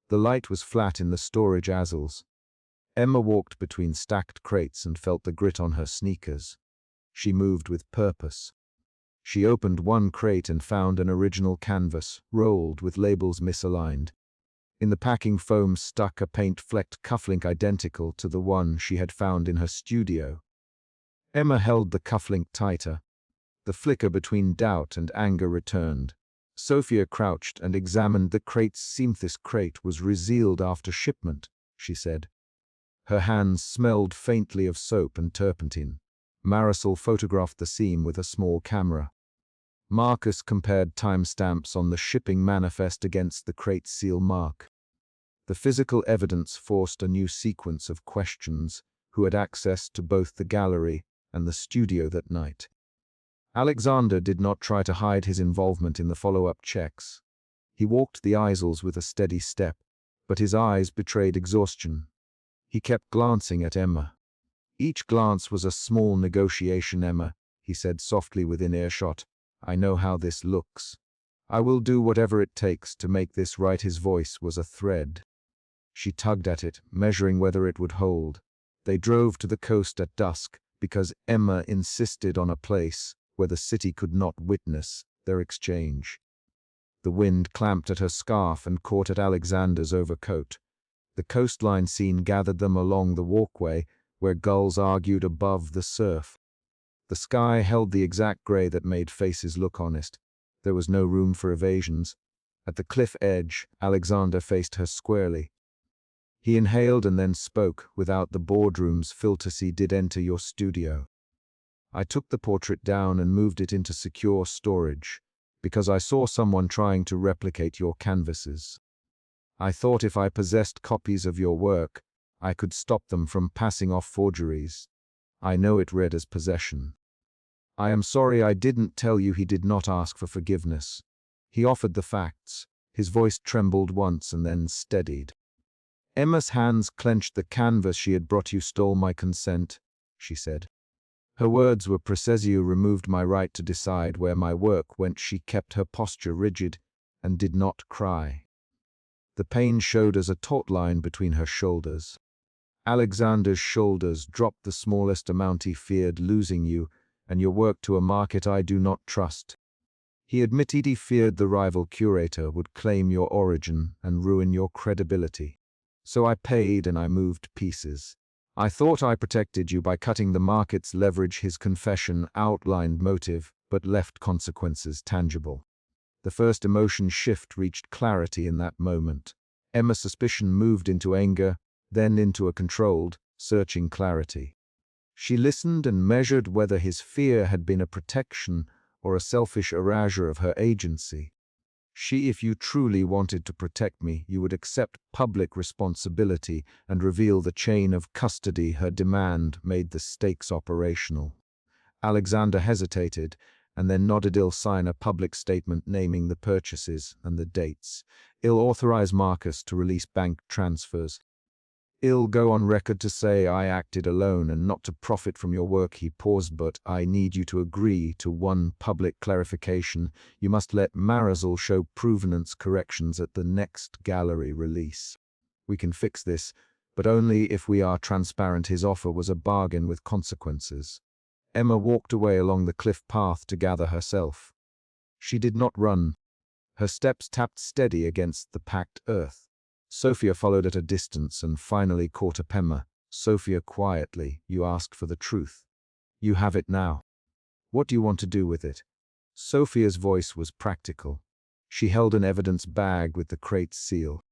Speaker 1: The light was flat in the storage aisles. Emma walked between stacked crates and felt the grit on her sneakers. She moved with purpose. She opened one crate and found an original canvas, rolled with labels misaligned. In the packing foam stuck a paint-flecked cufflink identical to the one she had found in her studio. Emma held the cufflink tighter. The flicker between doubt and anger returned. Sophia crouched and examined the crate's seam. This crate was resealed after shipment, she said. Her hands smelled faintly of soap and turpentine. Marisol photographed the seam with a small camera. Marcus compared timestamps on the shipping manifest against the crate's seal mark. The physical evidence forced a new sequence of questions. Who had access to both the gallery and the studio that night? Alexander did not try to hide his involvement in the follow-up checks. He walked the aisles with a steady step, but his eyes betrayed exhaustion. He kept glancing at Emma. Each glance was a small negotiation. Emma, he said softly within earshot, I know how this looks. I will do whatever it takes to make this right. His voice was a thread. She tugged at it, measuring whether it would hold. They drove to the coast at dusk, because Emma insisted on a place where the city could not witness their exchange. The wind clamped at her scarf and caught at Alexander's overcoat. The coastline scene gathered them along the walkway, where gulls argued above the surf. The sky held the exact gray that made faces look honest. There was no room for evasions. At the cliff edge, Alexander faced her squarely. He inhaled and then spoke, without the boardroom's filter. He did enter your studio. I took the portrait down and moved it into secure storage, because I saw someone trying to replicate your canvases. I thought if I possessed copies of your work, I could stop them from passing off forgeries. I know it read as possession. I am sorry I didn't tell you. He did not ask for forgiveness. He offered the facts. His voice trembled once and then steadied. Emma's hands clenched. The canvas she had brought you stole my consent, she said. Her words were precise. You removed my right to decide where my work went. She kept her posture rigid and did not cry. The pain showed as a taut line between her shoulders. Alexander's shoulders dropped the smallest amount. He feared losing you and your work to a market I do not trust. He admitted he feared the rival curator would claim your origin and ruin your credibility. So I paid and I moved pieces. I thought I protected you by cutting the market's leverage. His confession outlined motive, but left consequences tangible. The first emotion shift reached clarity in that moment. Emma's suspicion moved into anger, then into a controlled, searching clarity. She listened and measured whether his fear had been a protection or a selfish erasure of her agency. If you truly wanted to protect me, you would accept public responsibility and reveal the chain of custody. Her demand made the stakes operational. Alexander hesitated, and then nodded. I'll sign a public statement naming the purchases and the dates. I'll authorize Marcus to release bank transfers. I'll go on record to say I acted alone and not to profit from your work. He paused. But I need you to agree to one public clarification. You must let Marisol show provenance corrections at the next gallery release. We can fix this, but only if we are transparent. His offer was a bargain with consequences. Emma walked away along the cliff path to gather herself. She did not run. Her steps tapped steady against the packed earth. Sophia followed at a distance and finally caught up Emma. Sophia quietly, "You asked for the truth. You have it now. What do you want to do with it?" Sophia's voice was practical. She held an evidence bag with the crate's seal.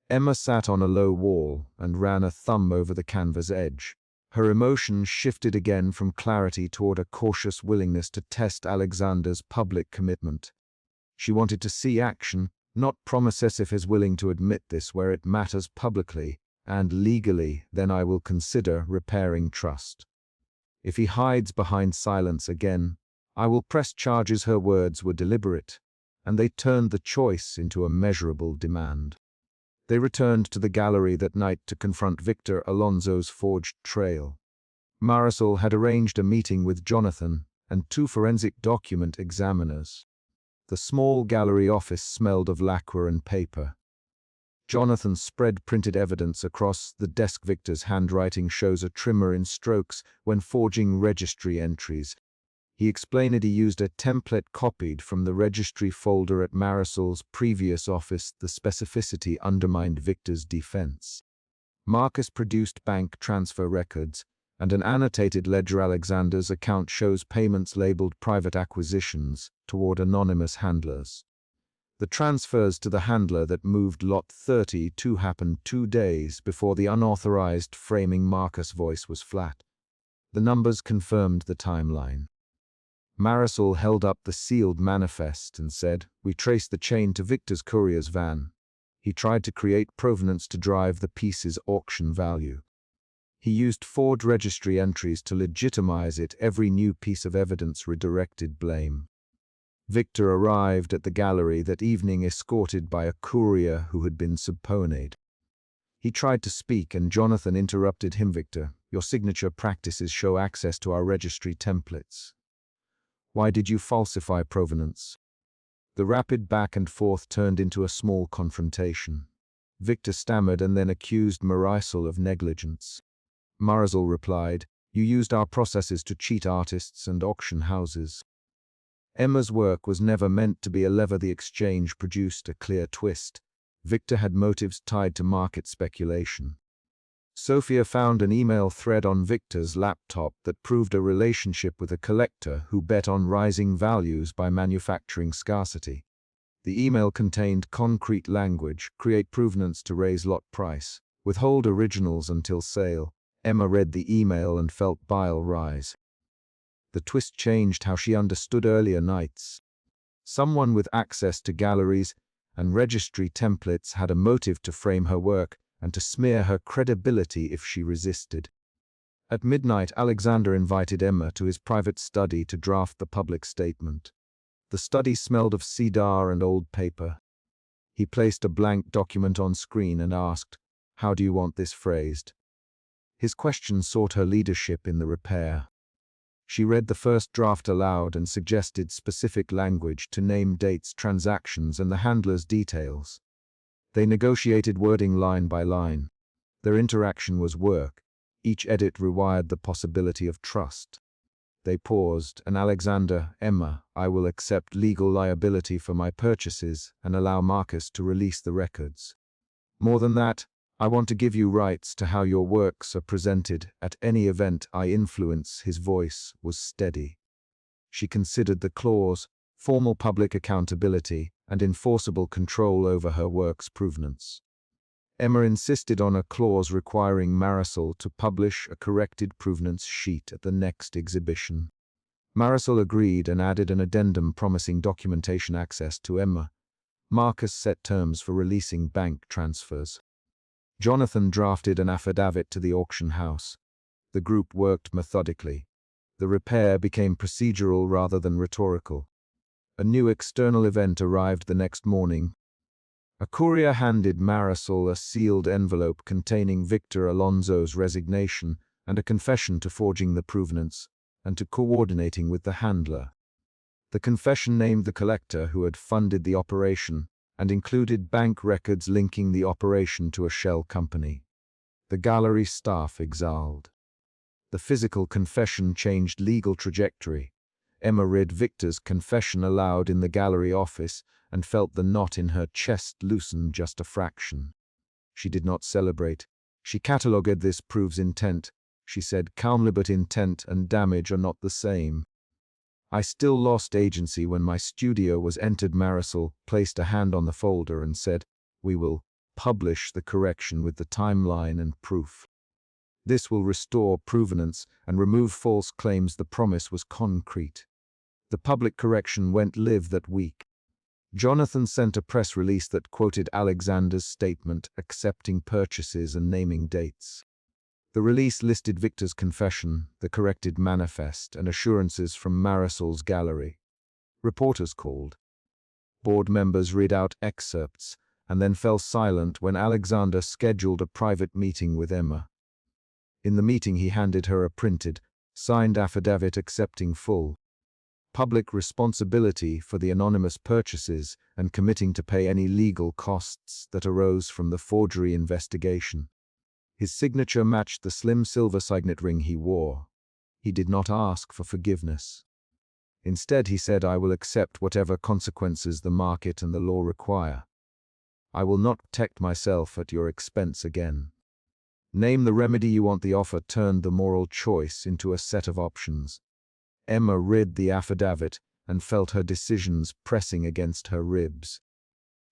Speaker 1: Emma sat on a low wall and ran a thumb over the canvas edge. Her emotions shifted again from clarity toward a cautious willingness to test Alexander's public commitment. She wanted to see action, not promises. If he's willing to admit this where it matters publicly and legally, then I will consider repairing trust. If he hides behind silence again, I will press charges. Her words were deliberate, and they turned the choice into a measurable demand. They returned to the gallery that night to confront Victor Alonso's forged trail. Marisol had arranged a meeting with Jonathan and 2 forensic document examiners. The small gallery office smelled of lacquer and paper. Jonathan spread printed evidence across the desk. Victor's handwriting shows a trimmer in strokes when forging registry entries. He explained he used a template copied from the registry folder at Marisol's previous office. The specificity undermined Victor's defense. Marcus produced bank transfer records, and an annotated ledger. Alexander's account shows payments labeled private acquisitions toward anonymous handlers. The transfers to the handler that moved lot 32 happened 2 days before the unauthorized framing. Marcus' voice was flat. The numbers confirmed the timeline. Marisol held up the sealed manifest and said, "We traced the chain to Victor's courier's van. He tried to create provenance to drive the piece's auction value. He used forged registry entries to legitimize it. Every new piece of evidence redirected blame." Victor arrived at the gallery that evening escorted by a courier who had been subpoenaed. He tried to speak and Jonathan interrupted him. "Victor, your signature practices show access to our registry templates. Why did you falsify provenance?" The rapid back and forth turned into a small confrontation. Victor stammered and then accused Marisol of negligence. Marisol replied, "You used our processes to cheat artists and auction houses." Emma's work was never meant to be a lever. The exchange produced a clear twist. Victor had motives tied to market speculation. Sophia found an email thread on Victor's laptop that proved a relationship with a collector who bet on rising values by manufacturing scarcity. The email contained concrete language: create provenance to raise lot price, withhold originals until sale. Emma read the email and felt bile rise. The twist changed how she understood earlier nights. Someone with access to galleries and registry templates had a motive to frame her work and to smear her credibility if she resisted. At midnight, Alexander invited Emma to his private study to draft the public statement. The study smelled of cedar and old paper. He placed a blank document on screen and asked, "How do you want this phrased?" His question sought her leadership in the repair. She read the first draft aloud and suggested specific language to name dates, transactions, and the handler's details. They negotiated wording line by line. Their interaction was work. Each edit rewired the possibility of trust. They paused, and Alexander, "Emma, I will accept legal liability for my purchases and allow Marcus to release the records. More than that, I want to give you rights to how your works are presented at any event I influence." His voice was steady. She considered the clause: formal public accountability and enforceable control over her work's provenance. Emma insisted on a clause requiring Marisol to publish a corrected provenance sheet at the next exhibition. Marisol agreed and added an addendum promising documentation access to Emma. Marcus set terms for releasing bank transfers. Jonathan drafted an affidavit to the auction house. The group worked methodically. The repair became procedural rather than rhetorical. A new external event arrived the next morning. A courier handed Marisol a sealed envelope containing Victor Alonso's resignation and a confession to forging the provenance and to coordinating with the handler. The confession named the collector who had funded the operation and included bank records linking the operation to a shell company. The gallery staff exhaled. The physical confession changed legal trajectory. Emma read Victor's confession aloud in the gallery office and felt the knot in her chest loosen just a fraction. She did not celebrate. She catalogued "This proves intent," she said calmly, but intent and damage are not the same. "I still lost agency when my studio was entered." Marisol placed a hand on the folder and said, "We will publish the correction with the timeline and proof. This will restore provenance and remove false claims." The promise was concrete. The public correction went live that week. Jonathan sent a press release that quoted Alexander's statement, accepting purchases and naming dates. The release listed Victor's confession, the corrected manifest, and assurances from Marisol's gallery. Reporters called. Board members read out excerpts, and then fell silent when Alexander scheduled a private meeting with Emma. In the meeting he handed her a printed, signed affidavit accepting full public responsibility for the anonymous purchases and committing to pay any legal costs that arose from the forgery investigation. His signature matched the slim silver signet ring he wore. He did not ask for forgiveness. Instead, he said, "I will accept whatever consequences the market and the law require. I will not protect myself at your expense again. Name the remedy you want." The offer turned the moral choice into a set of options. Emma read the affidavit and felt her decisions pressing against her ribs.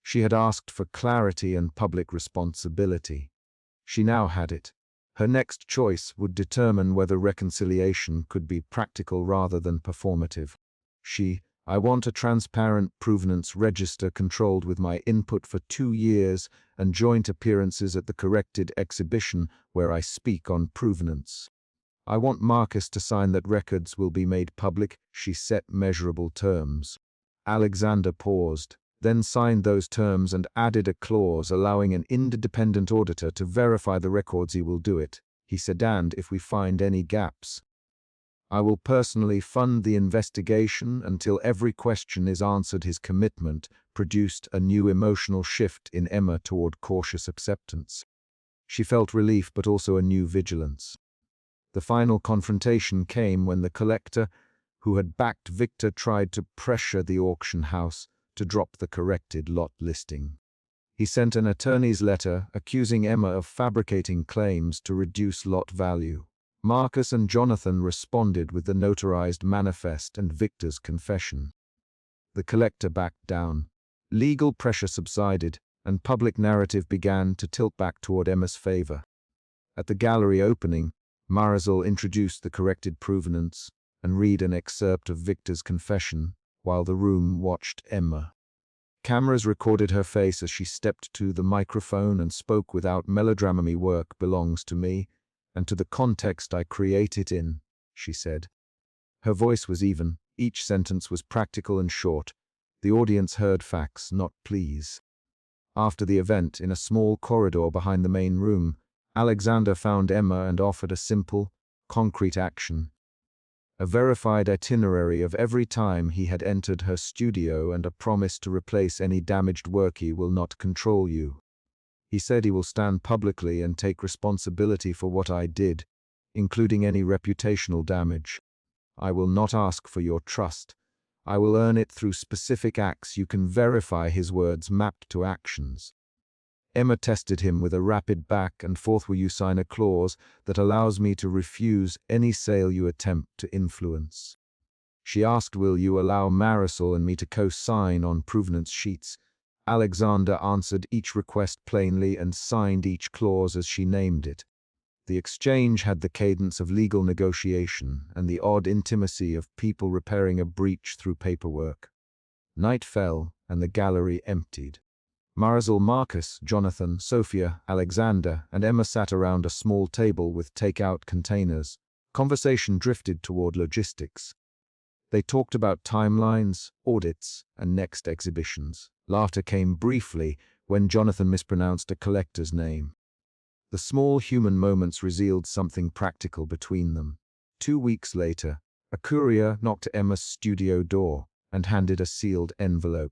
Speaker 1: She had asked for clarity and public responsibility. She now had it. Her next choice would determine whether reconciliation could be practical rather than performative. "I want a transparent provenance register controlled with my input for 2 years and joint appearances at the corrected exhibition where I speak on provenance. I want Marcus to sign that records will be made public." She set measurable terms. Alexander paused, then signed those terms and added a clause allowing an independent auditor to verify the records. "He will do it," he said, "and if we find any gaps, I will personally fund the investigation until every question is answered." His commitment produced a new emotional shift in Emma toward cautious acceptance. She felt relief but also a new vigilance. The final confrontation came when the collector, who had backed Victor, tried to pressure the auction house to drop the corrected lot listing. He sent an attorney's letter accusing Emma of fabricating claims to reduce lot value. Marcus and Jonathan responded with the notarized manifest and Victor's confession. The collector backed down. Legal pressure subsided, and public narrative began to tilt back toward Emma's favor. At the gallery opening, Marisol introduced the corrected provenance and read an excerpt of Victor's confession while the room watched Emma. Cameras recorded her face as she stepped to the microphone and spoke without melodrama. "My work belongs to me and to the context I create it in," she said. Her voice was even. Each sentence was practical and short. The audience heard facts, not pleas. After the event, in a small corridor behind the main room, Alexander found Emma and offered a simple, concrete action. A verified itinerary of every time he had entered her studio and a promise to replace any damaged work. "He will not control you. He said he will stand publicly and take responsibility for what I did, including any reputational damage. I will not ask for your trust. I will earn it through specific acts." You can verify his words mapped to actions. Emma tested him with a rapid back and forth. "Will you sign a clause that allows me to refuse any sale you attempt to influence?" She asked, "Will you allow Marisol and me to co-sign on provenance sheets?" Alexander answered each request plainly and signed each clause as she named it. The exchange had the cadence of legal negotiation and the odd intimacy of people repairing a breach through paperwork. Night fell, and the gallery emptied. Marisol, Marcus, Jonathan, Sophia, Alexander, and Emma sat around a small table with take-out containers. Conversation drifted toward logistics. They talked about timelines, audits, and next exhibitions. Laughter came briefly when Jonathan mispronounced a collector's name. The small human moments revealed something practical between them. 2 weeks later, a courier knocked at Emma's studio door and handed a sealed envelope.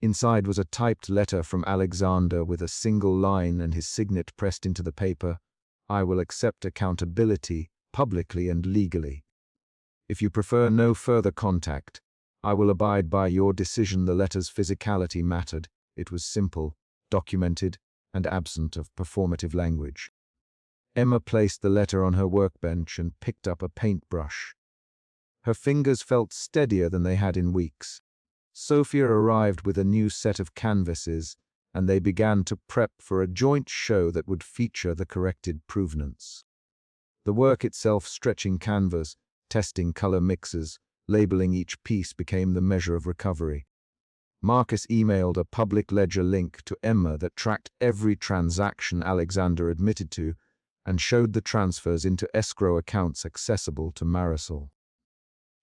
Speaker 1: Inside was a typed letter from Alexander with a single line and his signet pressed into the paper. "I will accept accountability, publicly and legally." If you prefer no further contact, I will abide by your decision. The letter's physicality mattered. It was simple, documented, and absent of performative language. Emma placed the letter on her workbench and picked up a paintbrush. Her fingers felt steadier than they had in weeks. Sophia arrived with a new set of canvases, and they began to prep for a joint show that would feature the corrected provenance. The work itself, stretching canvas, testing color mixes, labeling each piece, became the measure of recovery. Marcus emailed a public ledger link to Emma that tracked every transaction Alexander admitted to and showed the transfers into escrow accounts accessible to Marisol.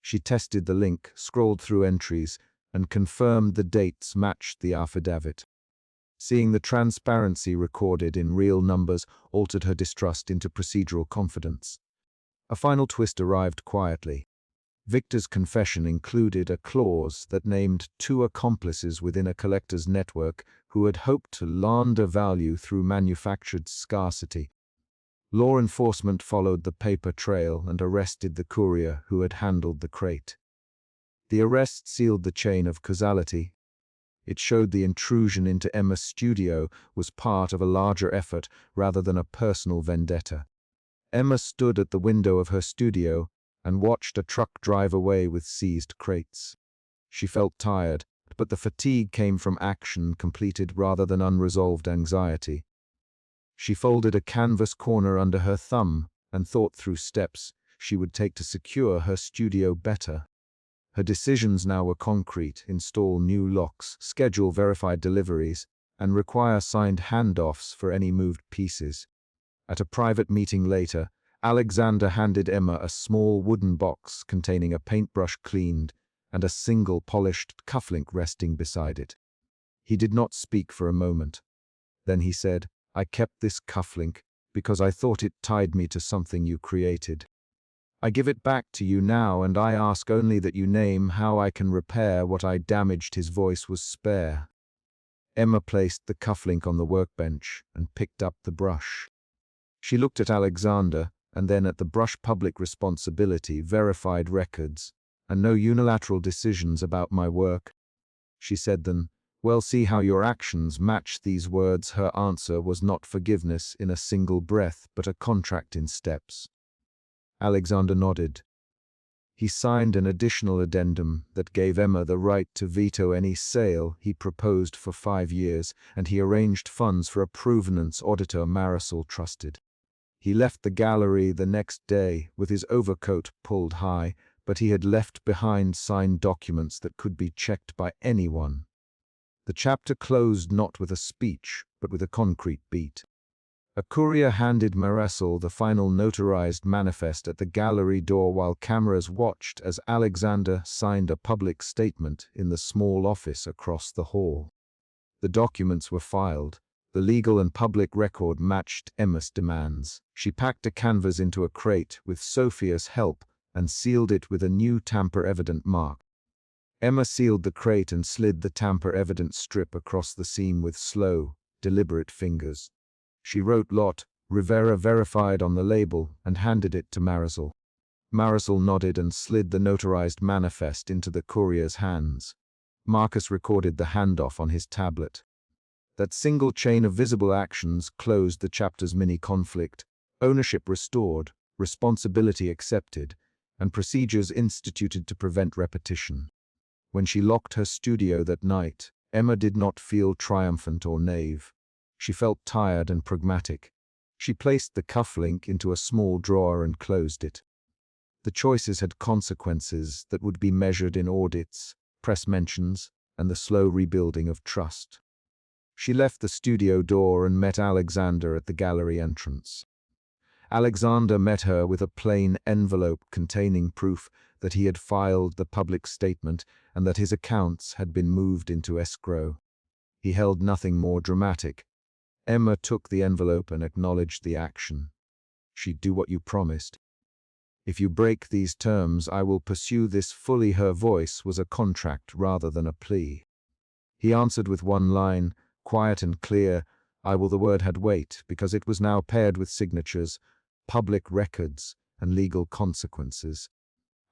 Speaker 1: She tested the link, scrolled through entries, and confirmed the dates matched the affidavit. Seeing the transparency recorded in real numbers altered her distrust into procedural confidence. A final twist arrived quietly. Victor's confession included a clause that named 2 accomplices within a collector's network who had hoped to launder value through manufactured scarcity. Law enforcement followed the paper trail and arrested the courier who had handled the crate. The arrest sealed the chain of causality. It showed the intrusion into Emma's studio was part of a larger effort rather than a personal vendetta. Emma stood at the window of her studio and watched a truck drive away with seized crates. She felt tired, but the fatigue came from action completed rather than unresolved anxiety. She folded a canvas corner under her thumb and thought through steps she would take to secure her studio better. Her decisions now were concrete: install new locks, schedule verified deliveries, and require signed handoffs for any moved pieces. At a private meeting later, Alexander handed Emma a small wooden box containing a paintbrush cleaned and a single polished cufflink resting beside it. He did not speak for a moment. Then he said, "I kept this cufflink because I thought it tied me to something you created. I give it back to you now, and I ask only that you name how I can repair what I damaged." His voice was spare. Emma placed the cufflink on the workbench and picked up the brush. She looked at Alexander and then at the brush. Public responsibility, verified records, and no unilateral decisions about my work. She said then, "Well, see how your actions match these words." Her answer was not forgiveness in a single breath, but a contract in steps. Alexander nodded. He signed an additional addendum that gave Emma the right to veto any sale he proposed for 5 years, and he arranged funds for a provenance auditor Marisol trusted. He left the gallery the next day with his overcoat pulled high, but he had left behind signed documents that could be checked by anyone. The chapter closed not with a speech, but with a concrete beat. A courier handed Marisol the final notarized manifest at the gallery door while cameras watched as Alexander signed a public statement in the small office across the hall. The documents were filed. The legal and public record matched Emma's demands. She packed a canvas into a crate with Sophia's help and sealed it with a new tamper-evident mark. Emma sealed the crate and slid the tamper-evident strip across the seam with slow, deliberate fingers. She wrote Lot Rivera verified on the label and handed it to Marisol. Marisol nodded and slid the notarized manifest into the courier's hands. Marcus recorded the handoff on his tablet. That single chain of visible actions closed the chapter's mini-conflict: ownership restored, responsibility accepted, and procedures instituted to prevent repetition. When she locked her studio that night, Emma did not feel triumphant or naive. She felt tired and pragmatic. She placed the cufflink into a small drawer and closed it. The choices had consequences that would be measured in audits, press mentions, and the slow rebuilding of trust. She left the studio door and met Alexander at the gallery entrance. Alexander met her with a plain envelope containing proof that he had filed the public statement and that his accounts had been moved into escrow. He held nothing more dramatic. Emma took the envelope and acknowledged the action. "She'd do what you promised. If you break these terms, I will pursue this fully." Her voice was a contract rather than a plea. He answered with one line, quiet and clear. "I will." The word had weight because it was now paired with signatures, public records, and legal consequences.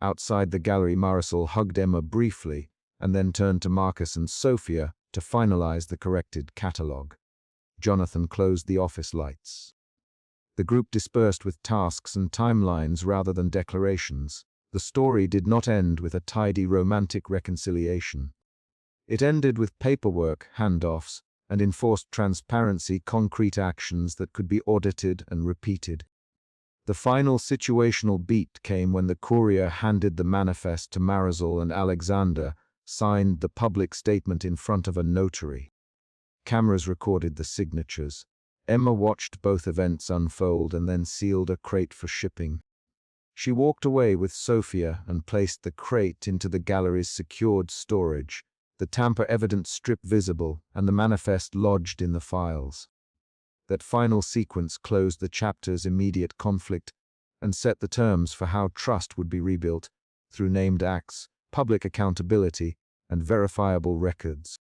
Speaker 1: Outside the gallery, Marisol hugged Emma briefly and then turned to Marcus and Sophia to finalize the corrected catalogue. Jonathan closed the office lights. The group dispersed with tasks and timelines rather than declarations. The story did not end with a tidy romantic reconciliation. It ended with paperwork, handoffs, and enforced transparency, concrete actions that could be audited and repeated. The final situational beat came when the courier handed the manifest to Marisol and Alexander, signed the public statement in front of a notary. Cameras recorded the signatures. Emma watched both events unfold and then sealed a crate for shipping. She walked away with Sophia and placed the crate into the gallery's secured storage, the tamper evidence strip visible and the manifest lodged in the files. That final sequence closed the chapter's immediate conflict and set the terms for how trust would be rebuilt through named acts, public accountability, and verifiable records.